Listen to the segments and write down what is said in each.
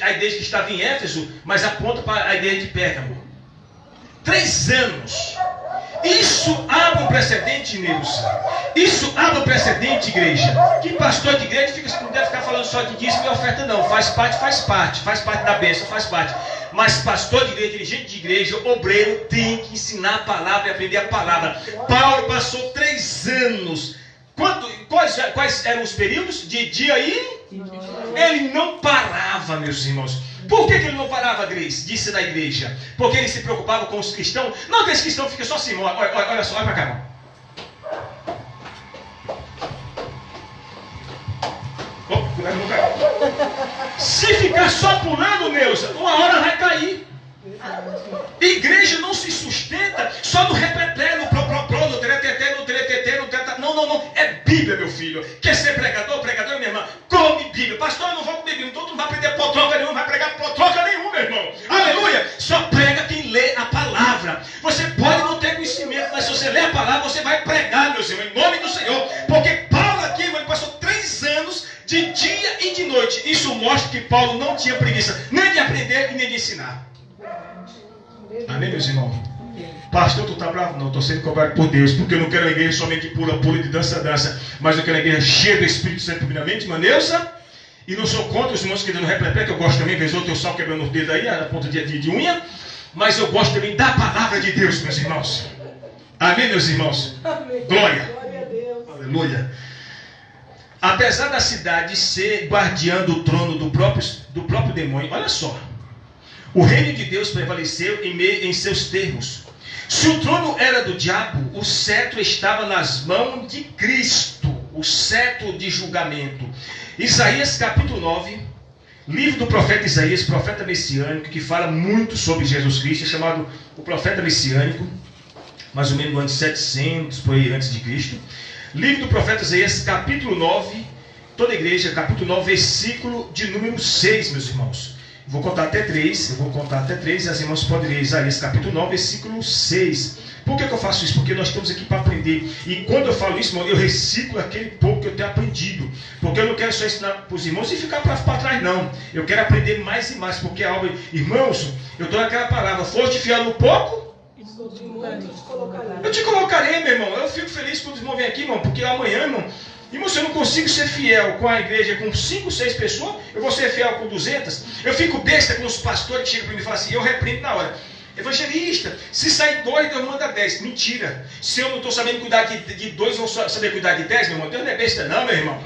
a igreja que estava em Éfeso, mas aponta para a igreja de Pérgamo. 3 anos. Isso abre um precedente, Nilson. Isso abre um precedente, igreja. Que pastor de igreja não deve ficar falando só de dízimo e oferta, não. Faz parte da bênção, faz parte. Mas pastor de igreja, dirigente de igreja, obreiro, tem que ensinar a palavra e aprender a palavra. Paulo passou 3 anos. Quais eram os períodos? De dia e... Ele não parava, meus irmãos. Por que ele não parava, Grace? Disse da igreja. Porque ele se preocupava com os cristãos. Não, aqueles cristãos ficam só assim. Olha só, olha para cá, irmão. Cuidado, não cai. Se ficar só pulando, Neuza, uma hora vai cair. Igreja não se sustenta só no repeté, no pro, no tretetê, no tretetê, no tretetê. Não. É Bíblia, meu filho. Quer ser pregador, minha irmã? Come Bíblia. Pastor, eu não vou comer Bíblia. Então tu não vai aprender potroca nenhuma, não vai pregar potroca nenhuma, meu irmão. Aleluia. Só prega quem lê a palavra. Você pode não ter conhecimento, mas se você lê a palavra, você vai pregar, meu Senhor, em nome do Senhor. Porque Paulo aqui, ele passou 3 anos de dia e de noite. Isso mostra que Paulo não tinha preguiça nem de aprender e nem de ensinar. Amém, meus irmãos? Pastor, tu está bravo? Não, estou sendo cobrado por Deus, porque eu não quero uma igreja somente de pula, de dança, mas eu quero uma igreja cheia do Espírito Santo, primeiramente, Maneusa. E não sou contra os irmãos que dando replé, que eu gosto também, vez ou outra eu salto quebrando os dedos aí, a ponta de unha, mas eu gosto também da palavra de Deus, meus irmãos. Amém, meus irmãos? Amém. Glória. Glória a Deus. Aleluia. Apesar da cidade ser guardiã do trono do próprio demônio, olha só. O reino de Deus prevaleceu em seus termos. Se o trono era do diabo, o cetro estava nas mãos de Cristo, o cetro de julgamento. Isaías capítulo 9, livro do profeta Isaías, profeta messiânico, que fala muito sobre Jesus Cristo, é chamado o profeta messiânico, mais ou menos no ano 700, por aí, antes de Cristo. Livro do profeta Isaías, capítulo 9, toda a igreja, capítulo 9, versículo de número 6, meus irmãos. Vou contar até 3, e as irmãs podem ler Isaías capítulo 9, versículo 6. Por que eu faço isso? Porque nós estamos aqui para aprender. E quando eu falo isso, irmão, eu reciclo aquele pouco que eu tenho aprendido. Porque eu não quero só ensinar para os irmãos e ficar para trás, não. Eu quero aprender mais e mais. Porque a obra, irmãos, eu estou naquela palavra, foste fiel no pouco, eu te colocarei, meu irmão. Eu fico feliz quando os irmãos vêm aqui, irmão, porque amanhã, irmão, se eu não consigo ser fiel com a igreja com 5, 6 pessoas, eu vou ser fiel com 200. Eu fico besta com os pastores que chegam para mim e falam assim, eu repreendo na hora. Evangelista, se sair 2, Deus manda 10. Mentira. Se eu não estou sabendo cuidar de 2, eu vou saber cuidar de 10, meu irmão. Deus não é besta não, meu irmão.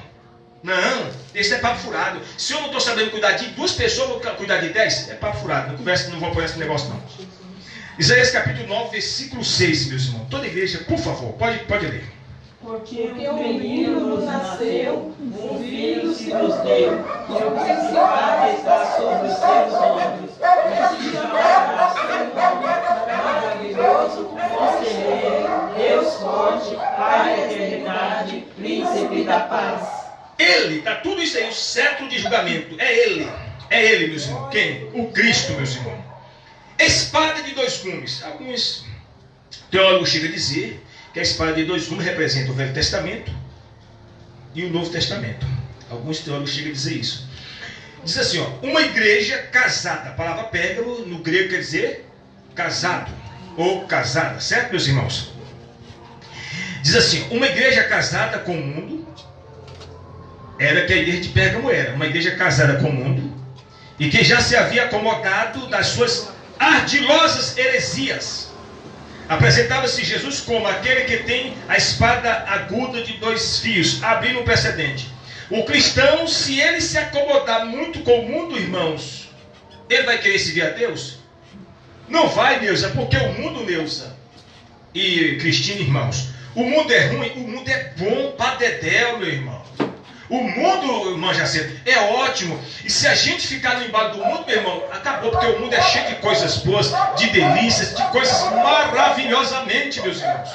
Não, esse é papo furado. Se eu não estou sabendo cuidar de 2 pessoas, eu vou cuidar de 10, é papo furado. Não vou apoiar esse negócio não. Isaías capítulo 9, versículo 6, meus irmãos. Toda igreja, por favor, pode ler. Porque um menino nos nasceu, um filho se nos deu, e o principado está sobre os seus ombros. E se chamará seu nome maravilhoso, conselheiro, Deus forte, Pai da eternidade, príncipe da paz. Ele, está tudo isso aí, o cetro de julgamento. É ele, meus irmãos. Quem? O Cristo, meus irmãos. Espada de 2 gumes. Alguns teólogos chegam a dizer que a espada de 2 gumes representa o Velho Testamento e o Novo Testamento. Alguns teólogos chegam a dizer isso. Diz assim, uma igreja casada. A palavra Pérgamo no grego quer dizer casado ou casada, certo, meus irmãos? Diz assim, uma igreja casada com o mundo, era que a igreja de Pérgamo era, uma igreja casada com o mundo, e que já se havia acomodado das suas ardilosas heresias. Apresentava-se Jesus como aquele que tem a espada aguda de 2 fios, abrindo um precedente. O cristão, se ele se acomodar muito com o mundo, irmãos, ele vai querer servir a Deus? Não vai, Neuza, porque o mundo, Neuza e Cristina, irmãos, o mundo é ruim, o mundo é bom para dedéu, meu irmão. O mundo, irmão Jacinto, é ótimo. E se a gente ficar no embalo do mundo, meu irmão, acabou, porque o mundo é cheio de coisas boas, de delícias, de coisas maravilhosamente, meus irmãos.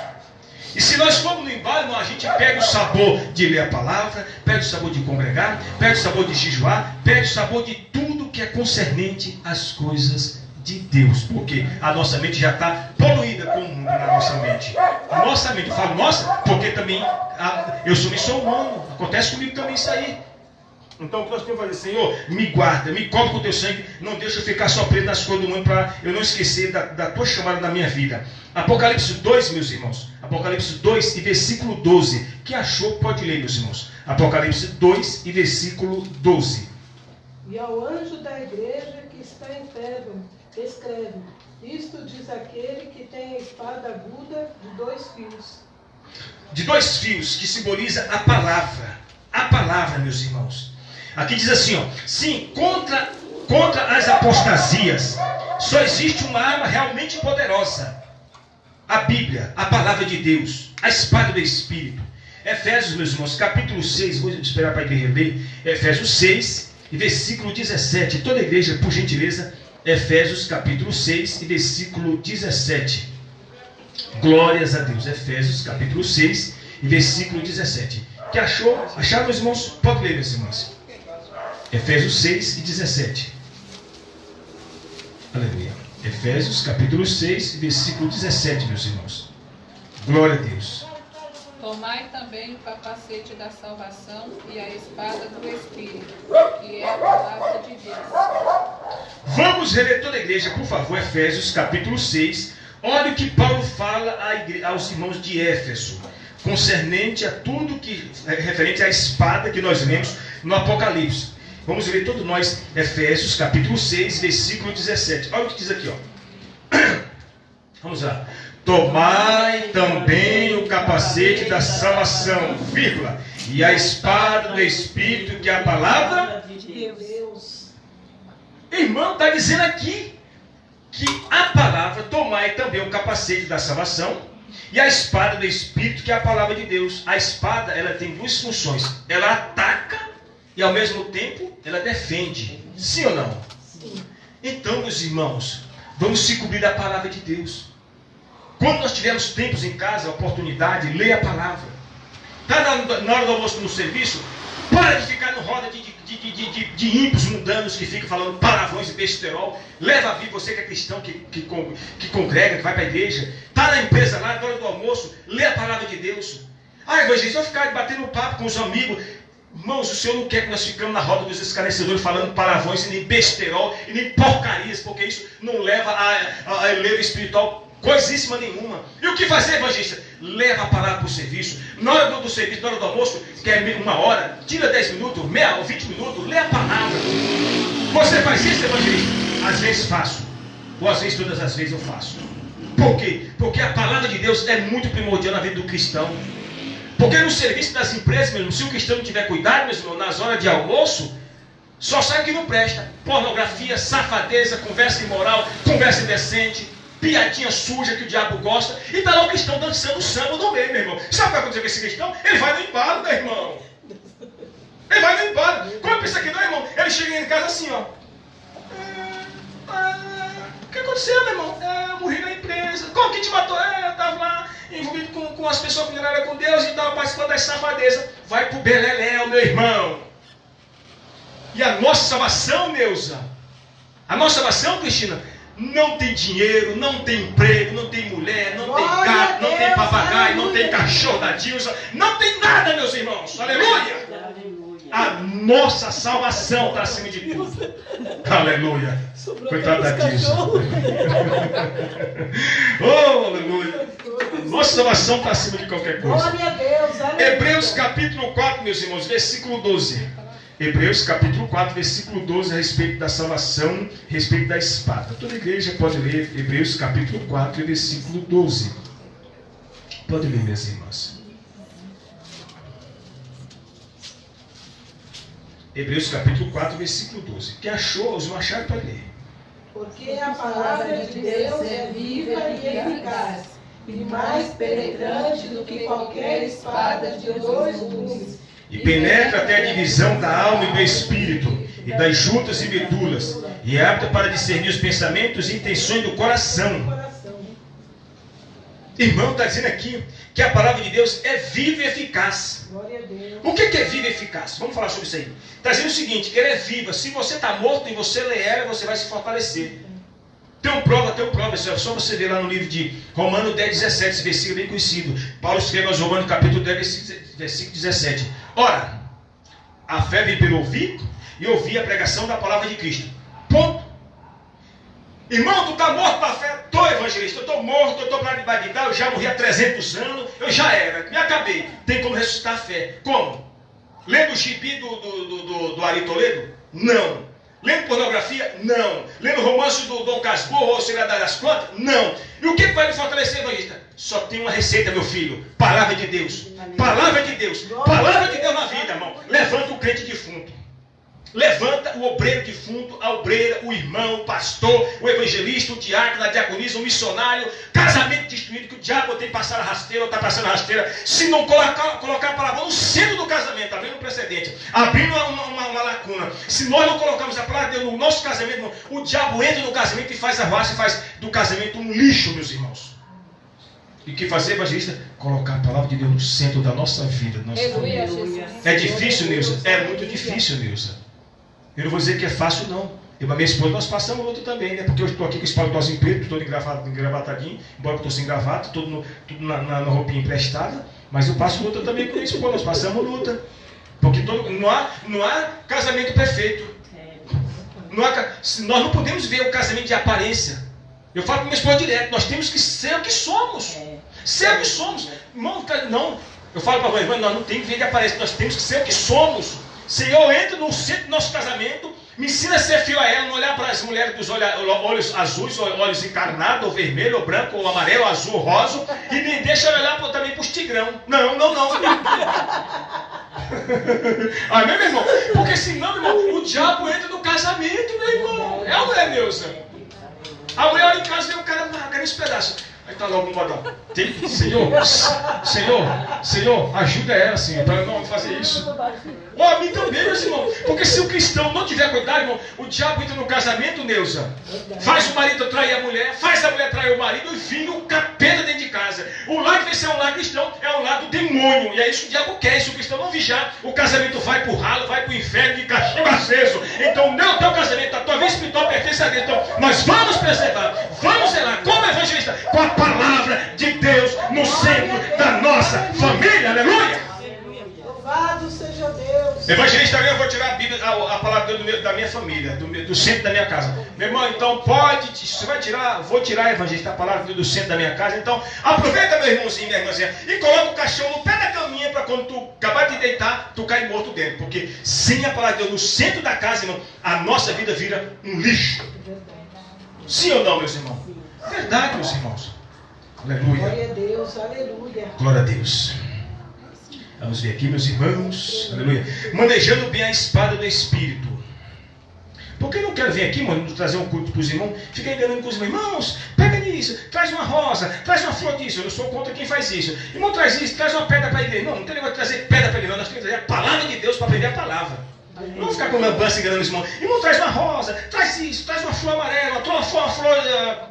E se nós formos no embalo, irmão, a gente pega o sabor de ler a palavra, pega o sabor de congregar, pega o sabor de jejuar, pega o sabor de tudo que é concernente às coisas de Deus. Porque a nossa mente já está poluída com o mundo na nossa mente. A nossa mente, eu falo nossa, porque também eu sou humano. Acontece comigo também isso aí. Então o que nós temos que fazer? Senhor, me guarda, me cobre com o teu sangue, não deixa eu ficar só preso nas coisas do mundo para eu não esquecer da tua chamada na minha vida. Apocalipse 2, meus irmãos. Apocalipse 2 e versículo 12. Quem achou pode ler, meus irmãos. Apocalipse 2 e versículo 12. E ao anjo da igreja que está em Pérgamo, escreve: isto diz aquele que tem a espada aguda de 2 fios. De 2 fios, que simboliza a palavra. A palavra, meus irmãos. Aqui diz assim, ó. Sim, contra as apostasias, só existe uma arma realmente poderosa. A Bíblia, a palavra de Deus, a espada do Espírito. Efésios, meus irmãos, capítulo 6, vou esperar para a igreja ler. Efésios 6 e versículo 17. Toda a igreja, por gentileza, Efésios capítulo 6 e versículo 17. Glórias a Deus. Efésios capítulo 6 e versículo 17. Que achou? Acharam, meus irmãos? Pode ler, meus irmãos. Efésios 6 e 17. Aleluia. Efésios capítulo 6 e versículo 17, meus irmãos. Glória a Deus. Tomai também o capacete da salvação e a espada do Espírito, que é a palavra de Deus. Vamos reler toda a igreja, por favor, Efésios capítulo 6. Olha o que Paulo fala aos irmãos de Éfeso, concernente a tudo que é referente à espada que nós lemos no Apocalipse. Vamos ler todos nós, Efésios capítulo 6, versículo 17. Olha o que diz aqui, ó. Vamos lá. Tomai também o capacete da salvação, vírgula, e a espada do Espírito, que é a palavra de Deus. Irmão, está dizendo aqui que a palavra, tomai também o capacete da salvação e a espada do Espírito, que é a palavra de Deus. A espada, ela tem 2 funções. Ela ataca e ao mesmo tempo ela defende. Sim ou não? Sim. Então, meus irmãos, vamos se cobrir da palavra de Deus. Quando nós tivermos tempos em casa, oportunidade, leia a palavra. Está na hora do almoço no serviço, para de ficar no roda de ímpios mundanos que ficam falando palavrões e besterol. Leva a vida, você que é cristão, que congrega, que vai para a igreja. Está na empresa lá, na hora do almoço, lê a palavra de Deus. Evangelista, vai ficar batendo papo com os amigos. Irmãos, o Senhor não quer que nós ficamos na roda dos escarnecedores falando palavrões e nem besterol e nem porcarias, porque isso não leva a elevo espiritual coisíssima nenhuma. E o que fazer, evangelista? Leva a palavra para o serviço. Na hora do serviço, na hora do almoço, que é 1 hora, tira 10 minutos, meia ou 20 minutos, lê a palavra. Você faz isso, evangelista? Às vezes faço. Ou às vezes, todas as vezes eu faço. Por quê? Porque a palavra de Deus é muito primordial na vida do cristão. Porque no serviço das empresas, mesmo, se o cristão não tiver cuidado, meus irmãos, nas horas de almoço, só sai o que não presta. Pornografia, safadeza, conversa imoral, conversa indecente, piadinha suja que o diabo gosta, e está lá o cristão dançando samba no meio, meu irmão. Sabe o que vai acontecer com esse cristão? Ele vai no embalo, meu irmão. Ele vai no embalo. Como pensa que não, irmão? Ele chega em casa assim, ó. O que aconteceu, meu irmão? Eu morri na empresa. Como que te matou? Eu estava lá envolvido com as pessoas que não eram com Deus e estava participando das safadezas. Vai pro beleléu, meu irmão. E a nossa salvação, Neuza, a nossa salvação, Cristina, não tem dinheiro, não tem emprego, não tem mulher, não tem gato, não tem papagaio, não tem cachorro da Dilsa, não tem nada, meus irmãos. Aleluia! A nossa salvação está acima de tudo. Aleluia! Coitado da Dilsa. Oh, aleluia! Nossa salvação está acima de qualquer coisa. Glória a Deus, aleluia. Hebreus capítulo 4, meus irmãos, versículo 12. Hebreus capítulo 4, versículo 12, a respeito da salvação, a respeito da espada. Toda a igreja pode ler Hebreus capítulo 4, versículo 12. Pode ler, minhas irmãs. Hebreus capítulo 4, versículo 12. Quem achou, os não acharam, pode ler. Porque a palavra de Deus é viva e eficaz, e mais penetrante do que qualquer espada de 2 gumes, E penetra até a divisão da alma e do espírito, e das juntas e medulas, e é apta para discernir os pensamentos e intenções do coração. Irmão, está dizendo aqui que a palavra de Deus é viva e eficaz. Glória a Deus. O que é viva e eficaz? Vamos falar sobre isso aí. Está dizendo o seguinte, que ela é viva. Se você está morto e você lê ela, você vai se fortalecer. Tem prova, é só você ver lá no livro de Romanos 10, 17, esse versículo bem conhecido. Paulo escreve aos Romanos capítulo 10, versículo 17. Ora, A fé vem pelo ouvir e ouvir a pregação da palavra de Cristo. Ponto. Irmão, tu está morto para a fé? Estou, evangelista, eu estou morto, eu estou para debaixo de Deus, eu já morri há 300 anos, eu já era, me acabei. Tem como ressuscitar a fé. Como? Lendo o gibi do Ari Toledo? Não. Lendo pornografia? Não. Lendo romance do Dom Casmurro ou Segredo das Plantas? Não. E o que vai me fortalecer, evangelista? Só tem uma receita, meu filho. Palavra de Deus. Palavra de Deus. Palavra de Deus na vida, irmão. Levanta o crente defunto. Levanta o obreiro defunto, a obreira, o irmão, o pastor, o evangelista, o diácono, a diaconisa, o missionário. Casamento destruído, que o diabo tem que passar a rasteira ou está passando a rasteira. Se não colocar a palavra no centro do casamento, abrindo um precedente, abrindo uma lacuna. Se nós não colocarmos a palavra de Deus no nosso casamento, irmão, o diabo entra no casamento e faz a raça e faz do casamento um lixo, meus irmãos. E o que fazer, evangelista? Colocar a palavra de Deus no centro da nossa vida. Da nossa família. É difícil, Nilza? É muito difícil, Nilza. Eu não vou dizer que é fácil, não. Eu e a minha esposa, nós passamos outro também, né? Porque eu estou aqui com esse paletózinho preto, todo engravatadinho, embora eu estou sem gravata, tudo na roupinha emprestada, mas eu passo luta também com a minha esposa, nós passamos luta. Porque não há casamento perfeito. Nós não podemos ver o casamento de aparência. Eu falo com minha esposa direto, nós temos que ser o que somos. Ser o que somos. Irmão, não. Eu falo para a irmã, nós não temos que ver de aparência, nós temos que ser o que somos. Senhor, entra no centro do nosso casamento, me ensina a ser fiel a ela, não olhar para as mulheres dos olhos azuis, olhos encarnados, ou vermelho, ou branco, ou amarelo, ou azul, ou rosa, e me deixa olhar também para os tigrão. Não. Amém, meu irmão? Porque senão, meu irmão, o diabo entra no casamento, meu irmão. É ou não é, Neuza? A mulher olha em casa e vê o cara nesse pedaço. Aí está logo um badão. Senhor, ajuda ela, Senhor, para não fazer isso. Ou a mim também, meus irmãos. Porque se o cristão não tiver cuidado, irmão, o diabo entra no casamento, Neuza. Faz o marido trair a mulher, faz a mulher trair o marido e vinga o capeta dentro de casa. O lar que vai ser um lar cristão é um lar do demônio. E é isso que o diabo quer. Se o cristão não vigiar, o casamento vai para o ralo, vai para o inferno de cachimbo aceso. Então, o teu casamento, a tua vida espiritual pertence a Deus. Então, nós vamos preservar, vamos zelar, como evangelista, com a palavra de Deus no centro da nossa família. Aleluia! Louvado seja Deus. Evangelista, eu vou tirar a Bíblia, a palavra de Deus da minha família, do centro da minha casa. Meu irmão, então pode, você vai tirar, vou tirar, evangelista, a palavra de Deus do centro da minha casa. Então aproveita, meu irmãozinho, minha irmãzinha, e coloca o caixão no pé da caminha para quando tu acabar de deitar, tu cair morto dentro. Porque sem a palavra de Deus no centro da casa, irmão, a nossa vida vira um lixo. Sim ou não, meus irmãos? Verdade, meus irmãos. Aleluia. Glória a Deus, aleluia. Glória a Deus. Vamos ver aqui, meus irmãos. Aleluia. Manejando bem a espada do Espírito. Porque eu não quero vir aqui, mano, trazer um culto para os irmãos, fica enganando com os irmãos, pega nisso, traz uma rosa, traz uma flor disso. Eu não sou contra quem faz isso. Irmão, traz isso, traz uma pedra para a igreja. Não tem negócio de trazer pedra para a igreja. Nós temos que trazer a palavra de Deus para aprender a palavra. Não vamos ficar com lambança enganando os irmãos. Irmão, traz uma rosa, traz isso, traz uma flor amarela, traz uma flor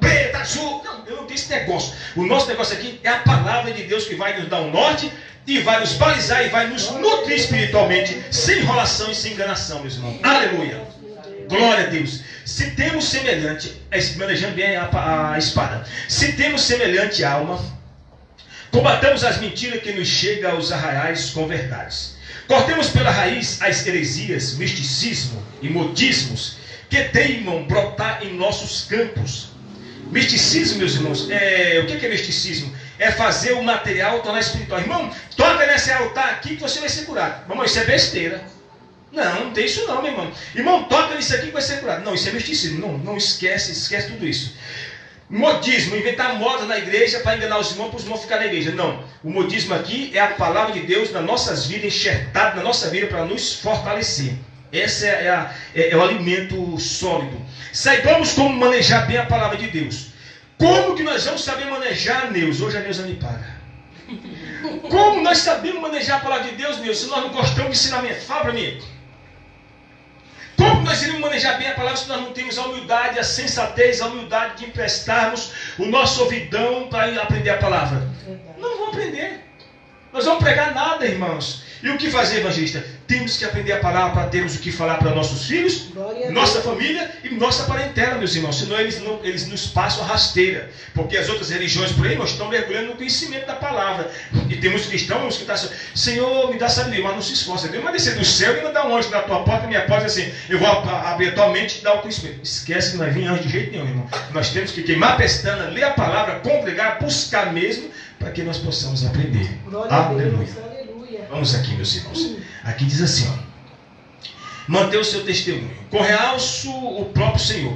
preta, azul. Não, eu não tenho esse negócio. O nosso negócio aqui é a palavra de Deus que vai nos dar um norte e vai nos balizar e vai nos nutrir espiritualmente, sem enrolação e sem enganação, meus irmãos. Aleluia. Glória a Deus. Se temos semelhante, manejando bem a espada, se temos semelhante alma, combatamos as mentiras que nos chegam aos arraiais com verdades. Cortemos pela raiz as heresias, misticismo e modismos que teimam brotar em nossos campos. Misticismo, meus irmãos, o que é misticismo? É fazer o material tornar espiritual. Irmão, toca nesse altar aqui que você vai ser curado. Irmão, isso é besteira. Não tem isso não, meu irmão. Irmão, toca nisso aqui que vai ser curado. Não, isso é misticismo. Não esquece tudo isso. Modismo, inventar moda na igreja para enganar os irmãos, para os irmãos ficarem na igreja. Não, o modismo aqui é a palavra de Deus nas nossas vidas, enxertada na nossa vida para nos fortalecer. Esse é o alimento sólido. Saibamos como manejar bem a palavra de Deus. Como que nós vamos saber manejar, Neus? Hoje a Neuza me paga. Como nós sabemos manejar a palavra de Deus, Neus, se nós não gostamos de ensinamento? Fala para mim. Como nós iremos manejar bem a palavra se nós não temos a humildade, a sensatez, a humildade de emprestarmos o nosso ouvidão para aprender a palavra? Não vamos aprender. Nós vamos pregar nada, irmãos. E o que fazer, evangelista? Temos que aprender a palavra para termos o que falar para nossos filhos, nossa família e nossa parentela, meus irmãos. Senão eles nos passam a rasteira. Porque as outras religiões por aí, nós estamos mergulhando no conhecimento da palavra. E temos cristãos que estão assim, Senhor, me dá sabedoria, mas não se esforça. Deus vai descer do céu e mandar um anjo na tua porta, minha porta, assim, eu vou abrir a tua mente e te dar o conhecimento. Esquece que não vai vir anjo de jeito nenhum, irmão. Nós temos que queimar a pestana, ler a palavra, congregar, buscar mesmo, para que nós possamos aprender. Aleluia. Vamos aqui, meus irmãos. Aqui diz assim, ó. Manter o seu testemunho. Com realço o próprio Senhor.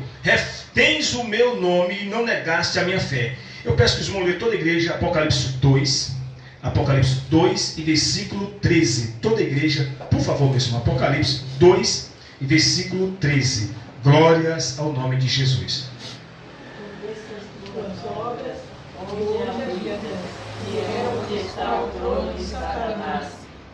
Tens o meu nome e não negaste a minha fé. Eu peço que os irmãos leiam toda a igreja, Apocalipse 2. Apocalipse 2 e versículo 13. Toda a igreja, por favor, meu irmão. Apocalipse 2 e versículo 13. Glórias ao nome de Jesus. Onde está o trono de Satanás,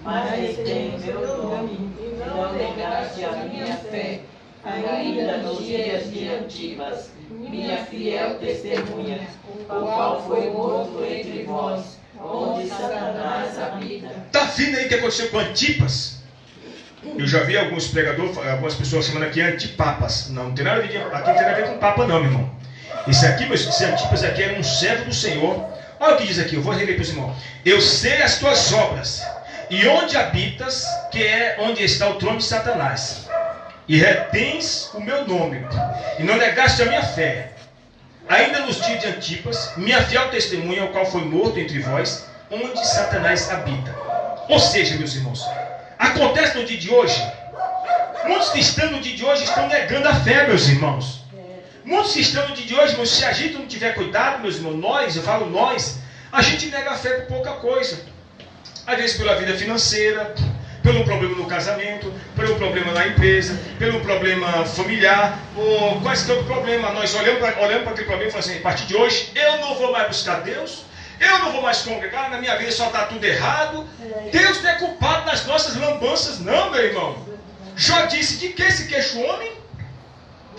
mas retém meu nome, e não negaste a minha fé, ainda nos dias de Antipas, minha fiel testemunha, o qual foi morto entre vós, onde Satanás habita. Está vendo aí o que aconteceu com Antipas? Eu já vi alguns pregadores, algumas pessoas chamando aqui antipapas. Não tem nada a ver, aqui não tem nada a ver com papa não, meu irmão. Esse Antipas aqui era um servo do Senhor. Olha o que diz aqui, eu vou reler para os irmãos. Eu sei as tuas obras, e onde habitas, que é onde está o trono de Satanás. E retens o meu nome, e não negaste a minha fé. Ainda nos dias de Antipas, minha fiel testemunha, o qual foi morto entre vós, onde Satanás habita. Ou seja, meus irmãos, acontece no dia de hoje, muitos cristãos no dia de hoje estão negando a fé, meus irmãos. Muitos cristãos no dia de hoje, irmãos, se a gente não tiver cuidado, meus irmãos, eu falo nós, a gente nega a fé por pouca coisa. Às vezes pela vida financeira, pelo problema no casamento, pelo problema na empresa, pelo problema familiar, ou quaisquer outro problema. Nós olhamos para aquele problema e falamos assim, a partir de hoje, eu não vou mais buscar Deus, eu não vou mais congregar, na minha vida só está tudo errado. Deus não é culpado das nossas lambanças, não, meu irmão. Jó disse, de que se queixa o homem?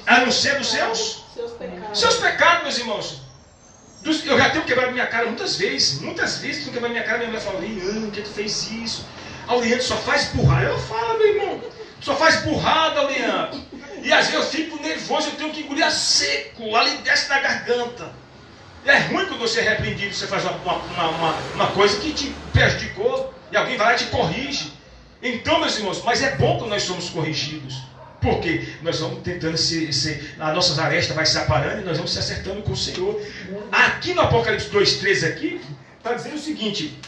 A não ser dos seus pecados, meus irmãos. Eu já tenho quebrado minha cara muitas vezes tenho quebrado minha cara. Minha mulher fala, Leandro, que tu fez isso? A Leandro só faz burrada. Eu falo, meu irmão, só faz burrada, Leandro. E às vezes eu fico nervoso, eu tenho que engolir a seco, ali desce na garganta. E é ruim quando você é repreendido, você faz uma coisa que te prejudicou, e alguém vai lá e te corrige. Então, meus irmãos, mas é bom quando nós somos corrigidos. Porque nós vamos tentando a nossa aresta vai se aparando e nós vamos se acertando com o Senhor. Aqui no Apocalipse 2,13 aqui, está dizendo o seguinte: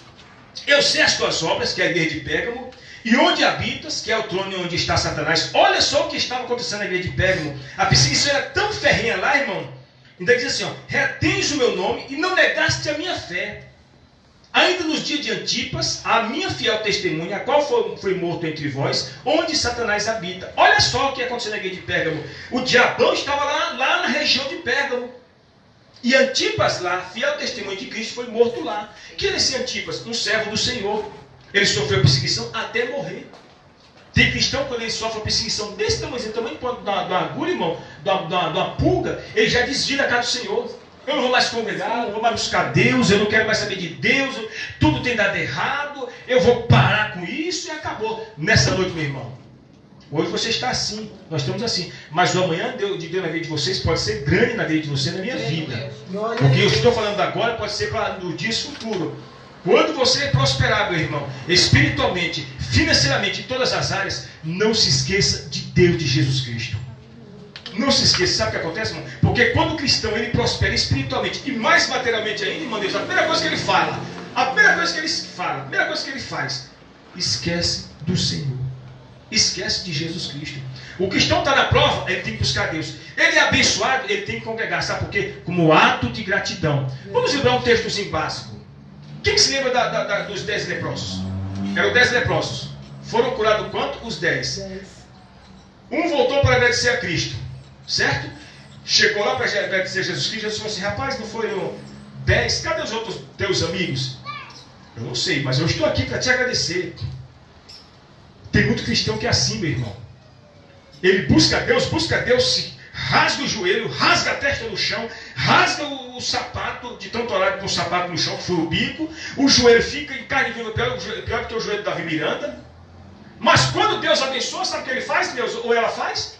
eu sei as tuas obras, que é a igreja de Pérgamo, e onde habitas, que é o trono onde está Satanás. Olha só o que estava acontecendo na igreja de Pérgamo. A perseguição era tão ferrenha lá, irmão. Ainda diz assim, ó, retens o meu nome e não negaste a minha fé. Ainda nos dias de Antipas, a minha fiel testemunha, a qual foi morto entre vós, onde Satanás habita. Olha só o que aconteceu na igreja de Pérgamo. O diabão estava lá na região de Pérgamo. E Antipas lá, fiel testemunho de Cristo, foi morto lá. Quem era esse Antipas? Um servo do Senhor. Ele sofreu perseguição até morrer. Tem cristão, quando ele sofre perseguição desse tamanho da agulha, irmão, da pulga, ele já desvia da casa do Senhor. Eu não vou mais congregar, não vou mais buscar Deus, eu não quero mais saber de Deus, tudo tem dado errado, eu vou parar com isso e acabou. Nessa noite, meu irmão, hoje você está assim, nós estamos assim, mas o amanhã de Deus na vida de vocês pode ser grande na vida de você, na minha vida. O que eu estou falando agora pode ser para no dia futuro. Quando você prosperar, meu irmão, espiritualmente, financeiramente, em todas as áreas, não se esqueça de Deus, de Jesus Cristo. Não se esqueça, sabe o que acontece, irmão? Porque quando o cristão ele prospera espiritualmente e mais materialmente ainda, irmão Deus, a primeira coisa que ele fala, a primeira coisa que ele faz, esquece do Senhor. Esquece de Jesus Cristo. O cristão está na prova, ele tem que buscar Deus. Ele é abençoado, ele tem que congregar. Sabe por quê? Como ato de gratidão. Vamos lembrar um textozinho básico. Quem se lembra dos 10 leprosos? Eram 10 leprosos. Foram curados quanto? Os 10. Um voltou para agradecer a Cristo. Certo? Chegou lá para agradecer a Jesus Cristo. Jesus falou assim, rapaz, não foram 10? Cadê os outros teus amigos? Eu não sei, mas eu estou aqui para te agradecer. Tem muito cristão que é assim, meu irmão. Ele busca Deus, se rasga o joelho, rasga a testa no chão, rasga o sapato, de tanto olhar com o sapato no chão, que foi o bico, o joelho fica em carne viva, pior do que o joelho de Davi Miranda. Mas quando Deus abençoa, sabe o que ele faz, Deus? Ou ela faz?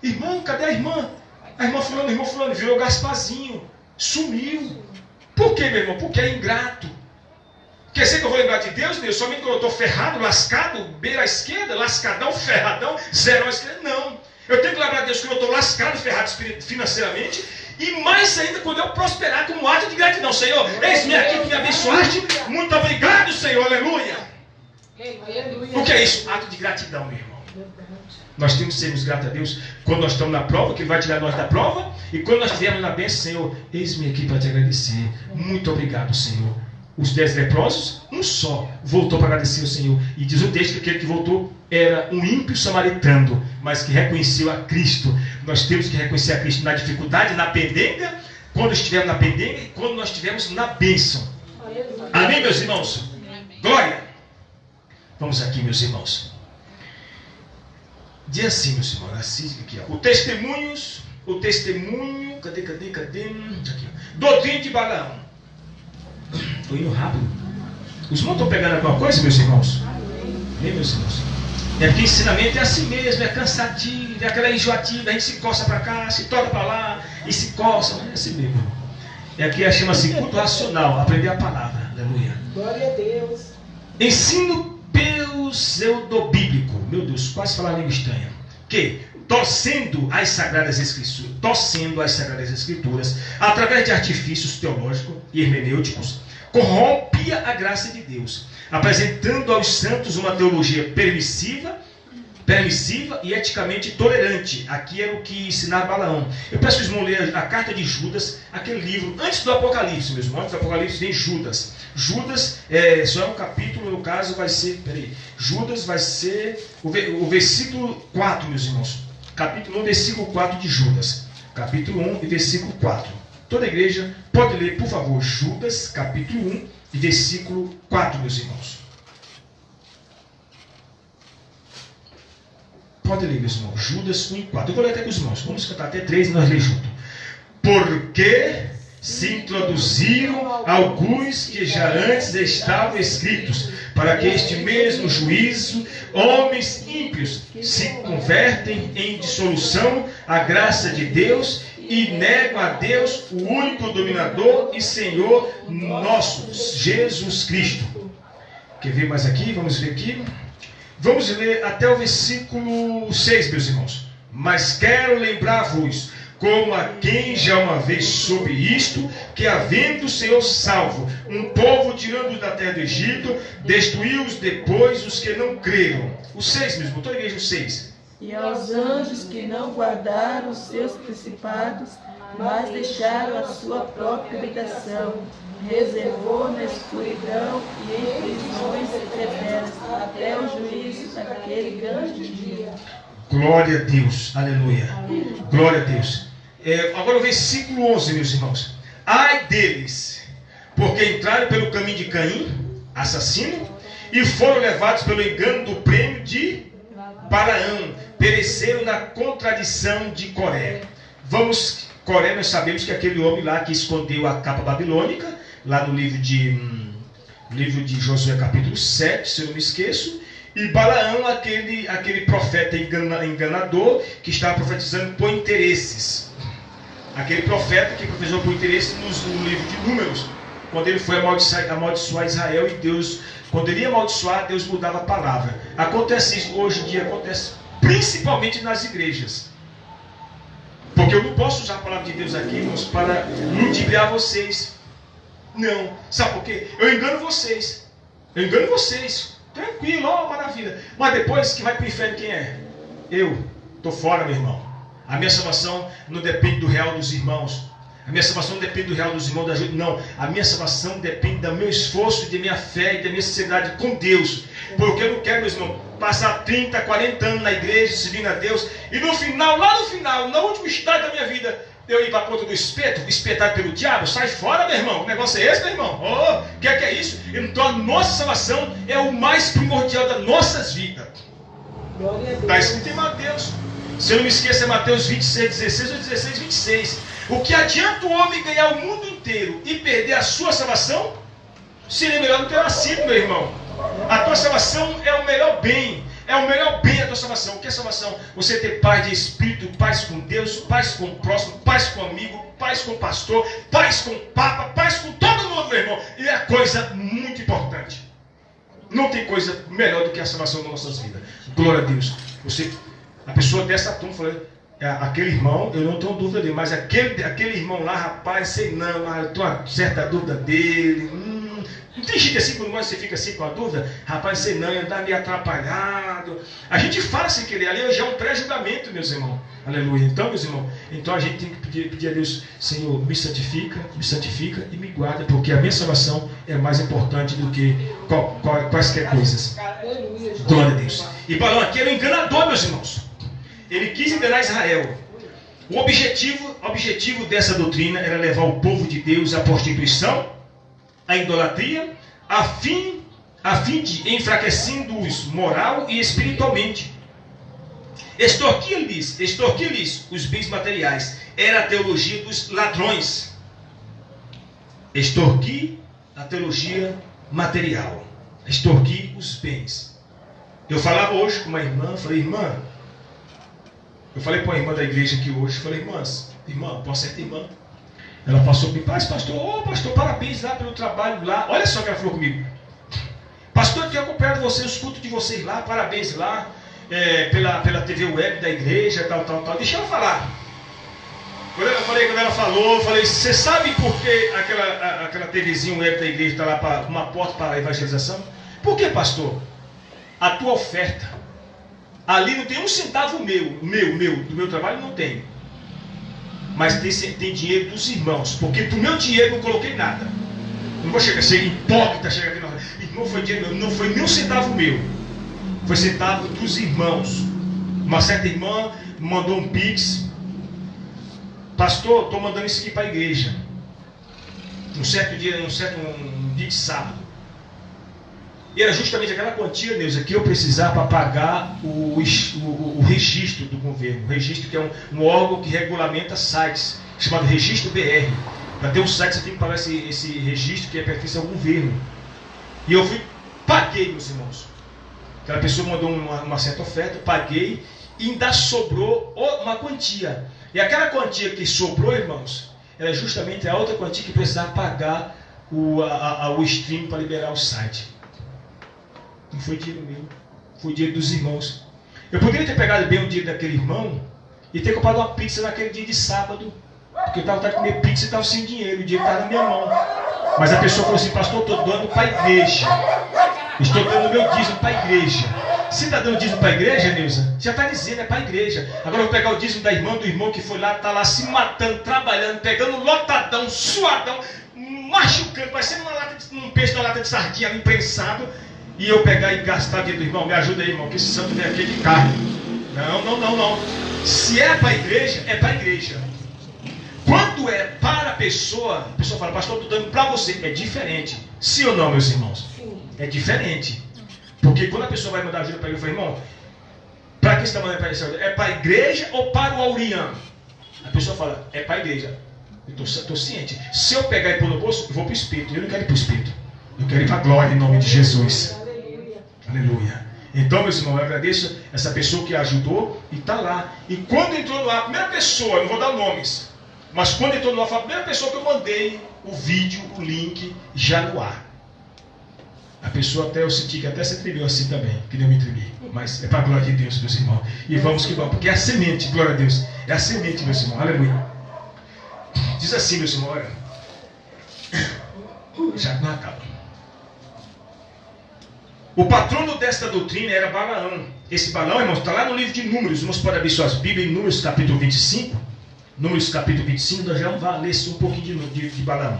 Irmão, cadê a irmã? A irmã fulano, o irmão fulano virou Gasparzinho. Sumiu. Por quê, meu irmão? Porque é ingrato. Quer dizer que eu vou lembrar de Deus, Deus? Somente quando eu estou ferrado, lascado, beira à esquerda, lascadão, ferradão, zero à esquerda? Não. Eu tenho que lembrar de Deus quando eu estou lascado, ferrado financeiramente. E mais ainda quando eu prosperar como ato de gratidão. Senhor, eis-me aqui que me abençoaste. Muito obrigado, Senhor. Aleluia. O que é isso? Ato de gratidão, meu irmão. Nós temos que sermos gratos a Deus quando nós estamos na prova, que Ele vai tirar nós da prova. E quando nós estivermos na bênção, Senhor, eis-me aqui para te agradecer. Muito obrigado, Senhor. Os 10 leprosos, um só, voltou para agradecer ao Senhor. E diz o texto que aquele que voltou era um ímpio samaritano, mas que reconheceu a Cristo. Nós temos que reconhecer a Cristo na dificuldade, na pendenga, quando estivermos na pendenga e quando nós estivermos na bênção. Amém, meus irmãos? Glória! Vamos aqui, meus irmãos. Diz assim, meus irmãos, assim, aqui, ó. O testemunho, cadê? Aqui, doutrina de Balaão. Estou indo rápido. Os irmãos estão pegando alguma coisa, meus irmãos? Amém, meus irmãos? É porque ensinamento é assim mesmo, é cansativo, é aquela enjoativa, a gente se coça para cá, se toca para lá, e se coça, não é assim mesmo. É aqui chama-se culto racional, aprender a palavra, aleluia. Glória a Deus. Ensino pseudobíblico, meu Deus, quase falar língua estranha. Que, torcendo as Sagradas Escrituras, através de artifícios teológicos e hermenêuticos, corrompia a graça de Deus, apresentando aos santos uma teologia permissiva e eticamente tolerante. Aqui era o que ensinava Balaão. Eu peço que os irmãos leiam a carta de Judas, aquele livro, antes do Apocalipse, meus irmãos. Antes do Apocalipse vem Judas. Judas só é um capítulo, no caso vai ser, Judas vai ser o versículo 4, meus irmãos. Capítulo 1, versículo 4 de Judas. Capítulo 1 e versículo 4. Toda a igreja pode ler, por favor, Judas, capítulo 1 e versículo 4, meus irmãos. Pode ler, meus irmãos. Judas 1 e 4. Eu vou ler até com os irmãos. Vamos cantar até 3 e nós ler junto. Porque se introduziram alguns que já antes estavam escritos, para que este mesmo juízo, homens ímpios, se convertem em dissolução a graça de Deus e negam a Deus, o único dominador e Senhor nosso, Jesus Cristo. Quer ver mais aqui? Vamos ver aqui. Vamos ler até o versículo 6, meus irmãos. Mas quero lembrar-vos, como a quem já uma vez soube isto, que havendo o Senhor salvo um povo tirando da terra do Egito, destruiu-os depois os que não creram. O 6, mesmo, toda a igreja, o 6. E aos anjos que não guardaram os seus principados, mas deixaram a sua própria habitação, reservou na escuridão e em prisões eternas, até o juízo daquele grande dia. Glória a Deus, aleluia. Glória a Deus. Agora o versículo 11, meus irmãos. Ai deles, porque entraram pelo caminho de Caim, assassino, e foram levados pelo engano do prêmio de Balaão, pereceram na contradição de Coré. Coré, nós sabemos que aquele homem lá que escondeu a capa babilônica, lá no livro de Josué capítulo 7, se eu não me esqueço. E Balaão, aquele profeta enganador, que estava profetizando por interesses. Aquele profeta que profetizou por interesses no livro de Números, quando ele foi amaldiçoar Israel, e Deus, quando ele ia amaldiçoar, Deus mudava a palavra. Acontece isso, hoje em dia acontece, principalmente nas igrejas. Porque eu não posso usar a palavra de Deus aqui, irmãos, para ludibriar vocês. Não. Sabe por quê? Eu engano vocês. Tranquilo, ó, maravilha. Mas depois que vai para o inferno, quem é? Eu. Estou fora, meu irmão. A minha salvação não depende do real dos irmãos. A minha salvação não depende do real dos irmãos da ajuda. Não. A minha salvação depende do meu esforço, de minha fé e da minha sinceridade com Deus. Porque eu não quero, meus irmãos, passar 30, 40 anos na igreja, servindo a Deus, e no final, lá no final, no último estágio da minha vida, eu ir para a ponta do espeto, espetado pelo diabo. Sai fora, meu irmão. Que negócio é esse, meu irmão? O que é isso? Então a nossa salvação é o mais primordial das nossas vidas. Está escrito em Mateus. Se eu não me esqueço, é Mateus 26, 16 ou 16, 26. O que adianta o homem ganhar o mundo inteiro e perder a sua salvação? Seria melhor não ter nascido, meu irmão. A tua salvação é o melhor bem. É o melhor bem a tua salvação. O que é salvação? Você ter paz de espírito, paz com Deus, paz com o próximo, paz com o amigo, paz com o pastor, paz com o papa, paz com todo mundo, meu irmão. E é coisa muito importante. Não tem coisa melhor do que a salvação das nossas vidas. Glória a Deus. A pessoa dessa turma falou, aquele irmão, eu não tenho dúvida dele, mas aquele irmão lá, rapaz, sei não, mas eu tenho uma certa dúvida dele. Não tem gente assim, quando você fica assim com a dúvida, rapaz, sei não, está meio atrapalhado. A gente fala sem querer, ali já é um pré-julgamento, meus irmãos. Aleluia. Então, meus irmãos, então a gente tem que pedir a Deus, Senhor, me santifica e me guarda, porque a minha salvação é mais importante do que quaisquer coisas. Glória a Deus. E Balaão aqui era um enganador, meus irmãos. Ele quis enganar Israel. O objetivo dessa doutrina era levar o povo de Deus à prostituição, à idolatria, a fim de enfraquecendo-os moral e espiritualmente. Extorquir-lhes os bens materiais. Era a teologia dos ladrões. Extorquir a teologia material. Extorquir os bens. Eu falava hoje com uma irmã, falei, irmã, eu falei para uma irmã da igreja aqui hoje, falei, irmã, posso ser irmã? Ela passou por mim, pastor, parabéns lá pelo trabalho lá. Olha só o que ela falou comigo. Pastor, eu tenho acompanhado vocês, os cultos de vocês lá, parabéns lá, pela TV web da igreja, tal. Deixa ela falar. Quando ela falou, eu falei, você sabe por que aquela TVzinha web da igreja está lá para uma porta para a evangelização? Por que, pastor? A tua oferta. Ali não tem um centavo do meu trabalho não tem. Mas tem dinheiro dos irmãos, porque do meu dinheiro eu não coloquei nada. Não vou chegar hipócrita, chegar aqui, não foi nem um centavo meu, foi centavo dos irmãos. Uma certa irmã mandou um pix, pastor, estou mandando isso aqui para a igreja. Um dia de sábado. E era justamente aquela quantia, Neuza, que eu precisava para pagar o registro do governo. O registro que é um órgão que regulamenta sites, chamado Registro BR. Para ter um site você tem que pagar esse registro que pertence ao governo. E eu paguei, meus irmãos. Aquela pessoa mandou uma certa oferta, paguei e ainda sobrou uma quantia. E aquela quantia que sobrou, irmãos, era justamente a outra quantia que precisava pagar o stream para liberar o site. Não foi dinheiro meu, foi dinheiro dos irmãos. Eu poderia ter pegado bem o dinheiro daquele irmão e ter comprado uma pizza naquele dia de sábado, porque eu estava tentando comer pizza e estava sem dinheiro, o dinheiro estava na minha mão. Mas a pessoa falou assim, pastor, eu estou dando para a igreja. Estou dando meu dízimo para a igreja. Se está dando dízimo para a igreja, Neuza, já está dizendo, é para a igreja. Agora eu vou pegar o dízimo da irmã, do irmão que foi lá, está lá se matando, trabalhando, pegando lotadão, suadão, machucando, parecendo um peixe na lata de sardinha ali, imprensado. E eu pegar e gastar dinheiro do irmão, me ajuda aí, irmão, que esse santo vem aqui de carne. Não. Se é para a igreja, é para a igreja. Quando é para a pessoa fala, pastor, eu estou dando para você. É diferente. Sim ou não, meus irmãos? Sim. É diferente. Porque quando a pessoa vai mandar ajuda para ele, eu falo, irmão, para que você está mandando para ele? É para a igreja ou para o auriano? A pessoa fala, é para a igreja. Eu estou ciente. Se eu pegar e pôr no bolso, eu vou para o Espírito. Eu não quero ir para o Espírito. Eu quero ir para a glória em nome de Jesus. Aleluia. Então, meus irmãos, eu agradeço essa pessoa que ajudou e está lá. E quando entrou no ar, a primeira pessoa, não vou dar nomes, mas quando entrou no ar, foi a primeira pessoa que eu mandei o vídeo, o link, já no ar. A pessoa eu senti que até se tremeu assim também, que nem eu me tremi. Mas é para a glória de Deus, meus irmãos. E vamos que vamos, porque é a semente, glória a Deus. É a semente, meus irmãos, aleluia. Diz assim, meus irmãos, olha. Já não acaba. O patrono desta doutrina era Balaão. Esse Balaão, irmãos, está lá no livro de Números. Irmãos, podem abrir suas Bíblias em Números capítulo 25. Números capítulo 25, nós já vamos ler um pouquinho de Balaão.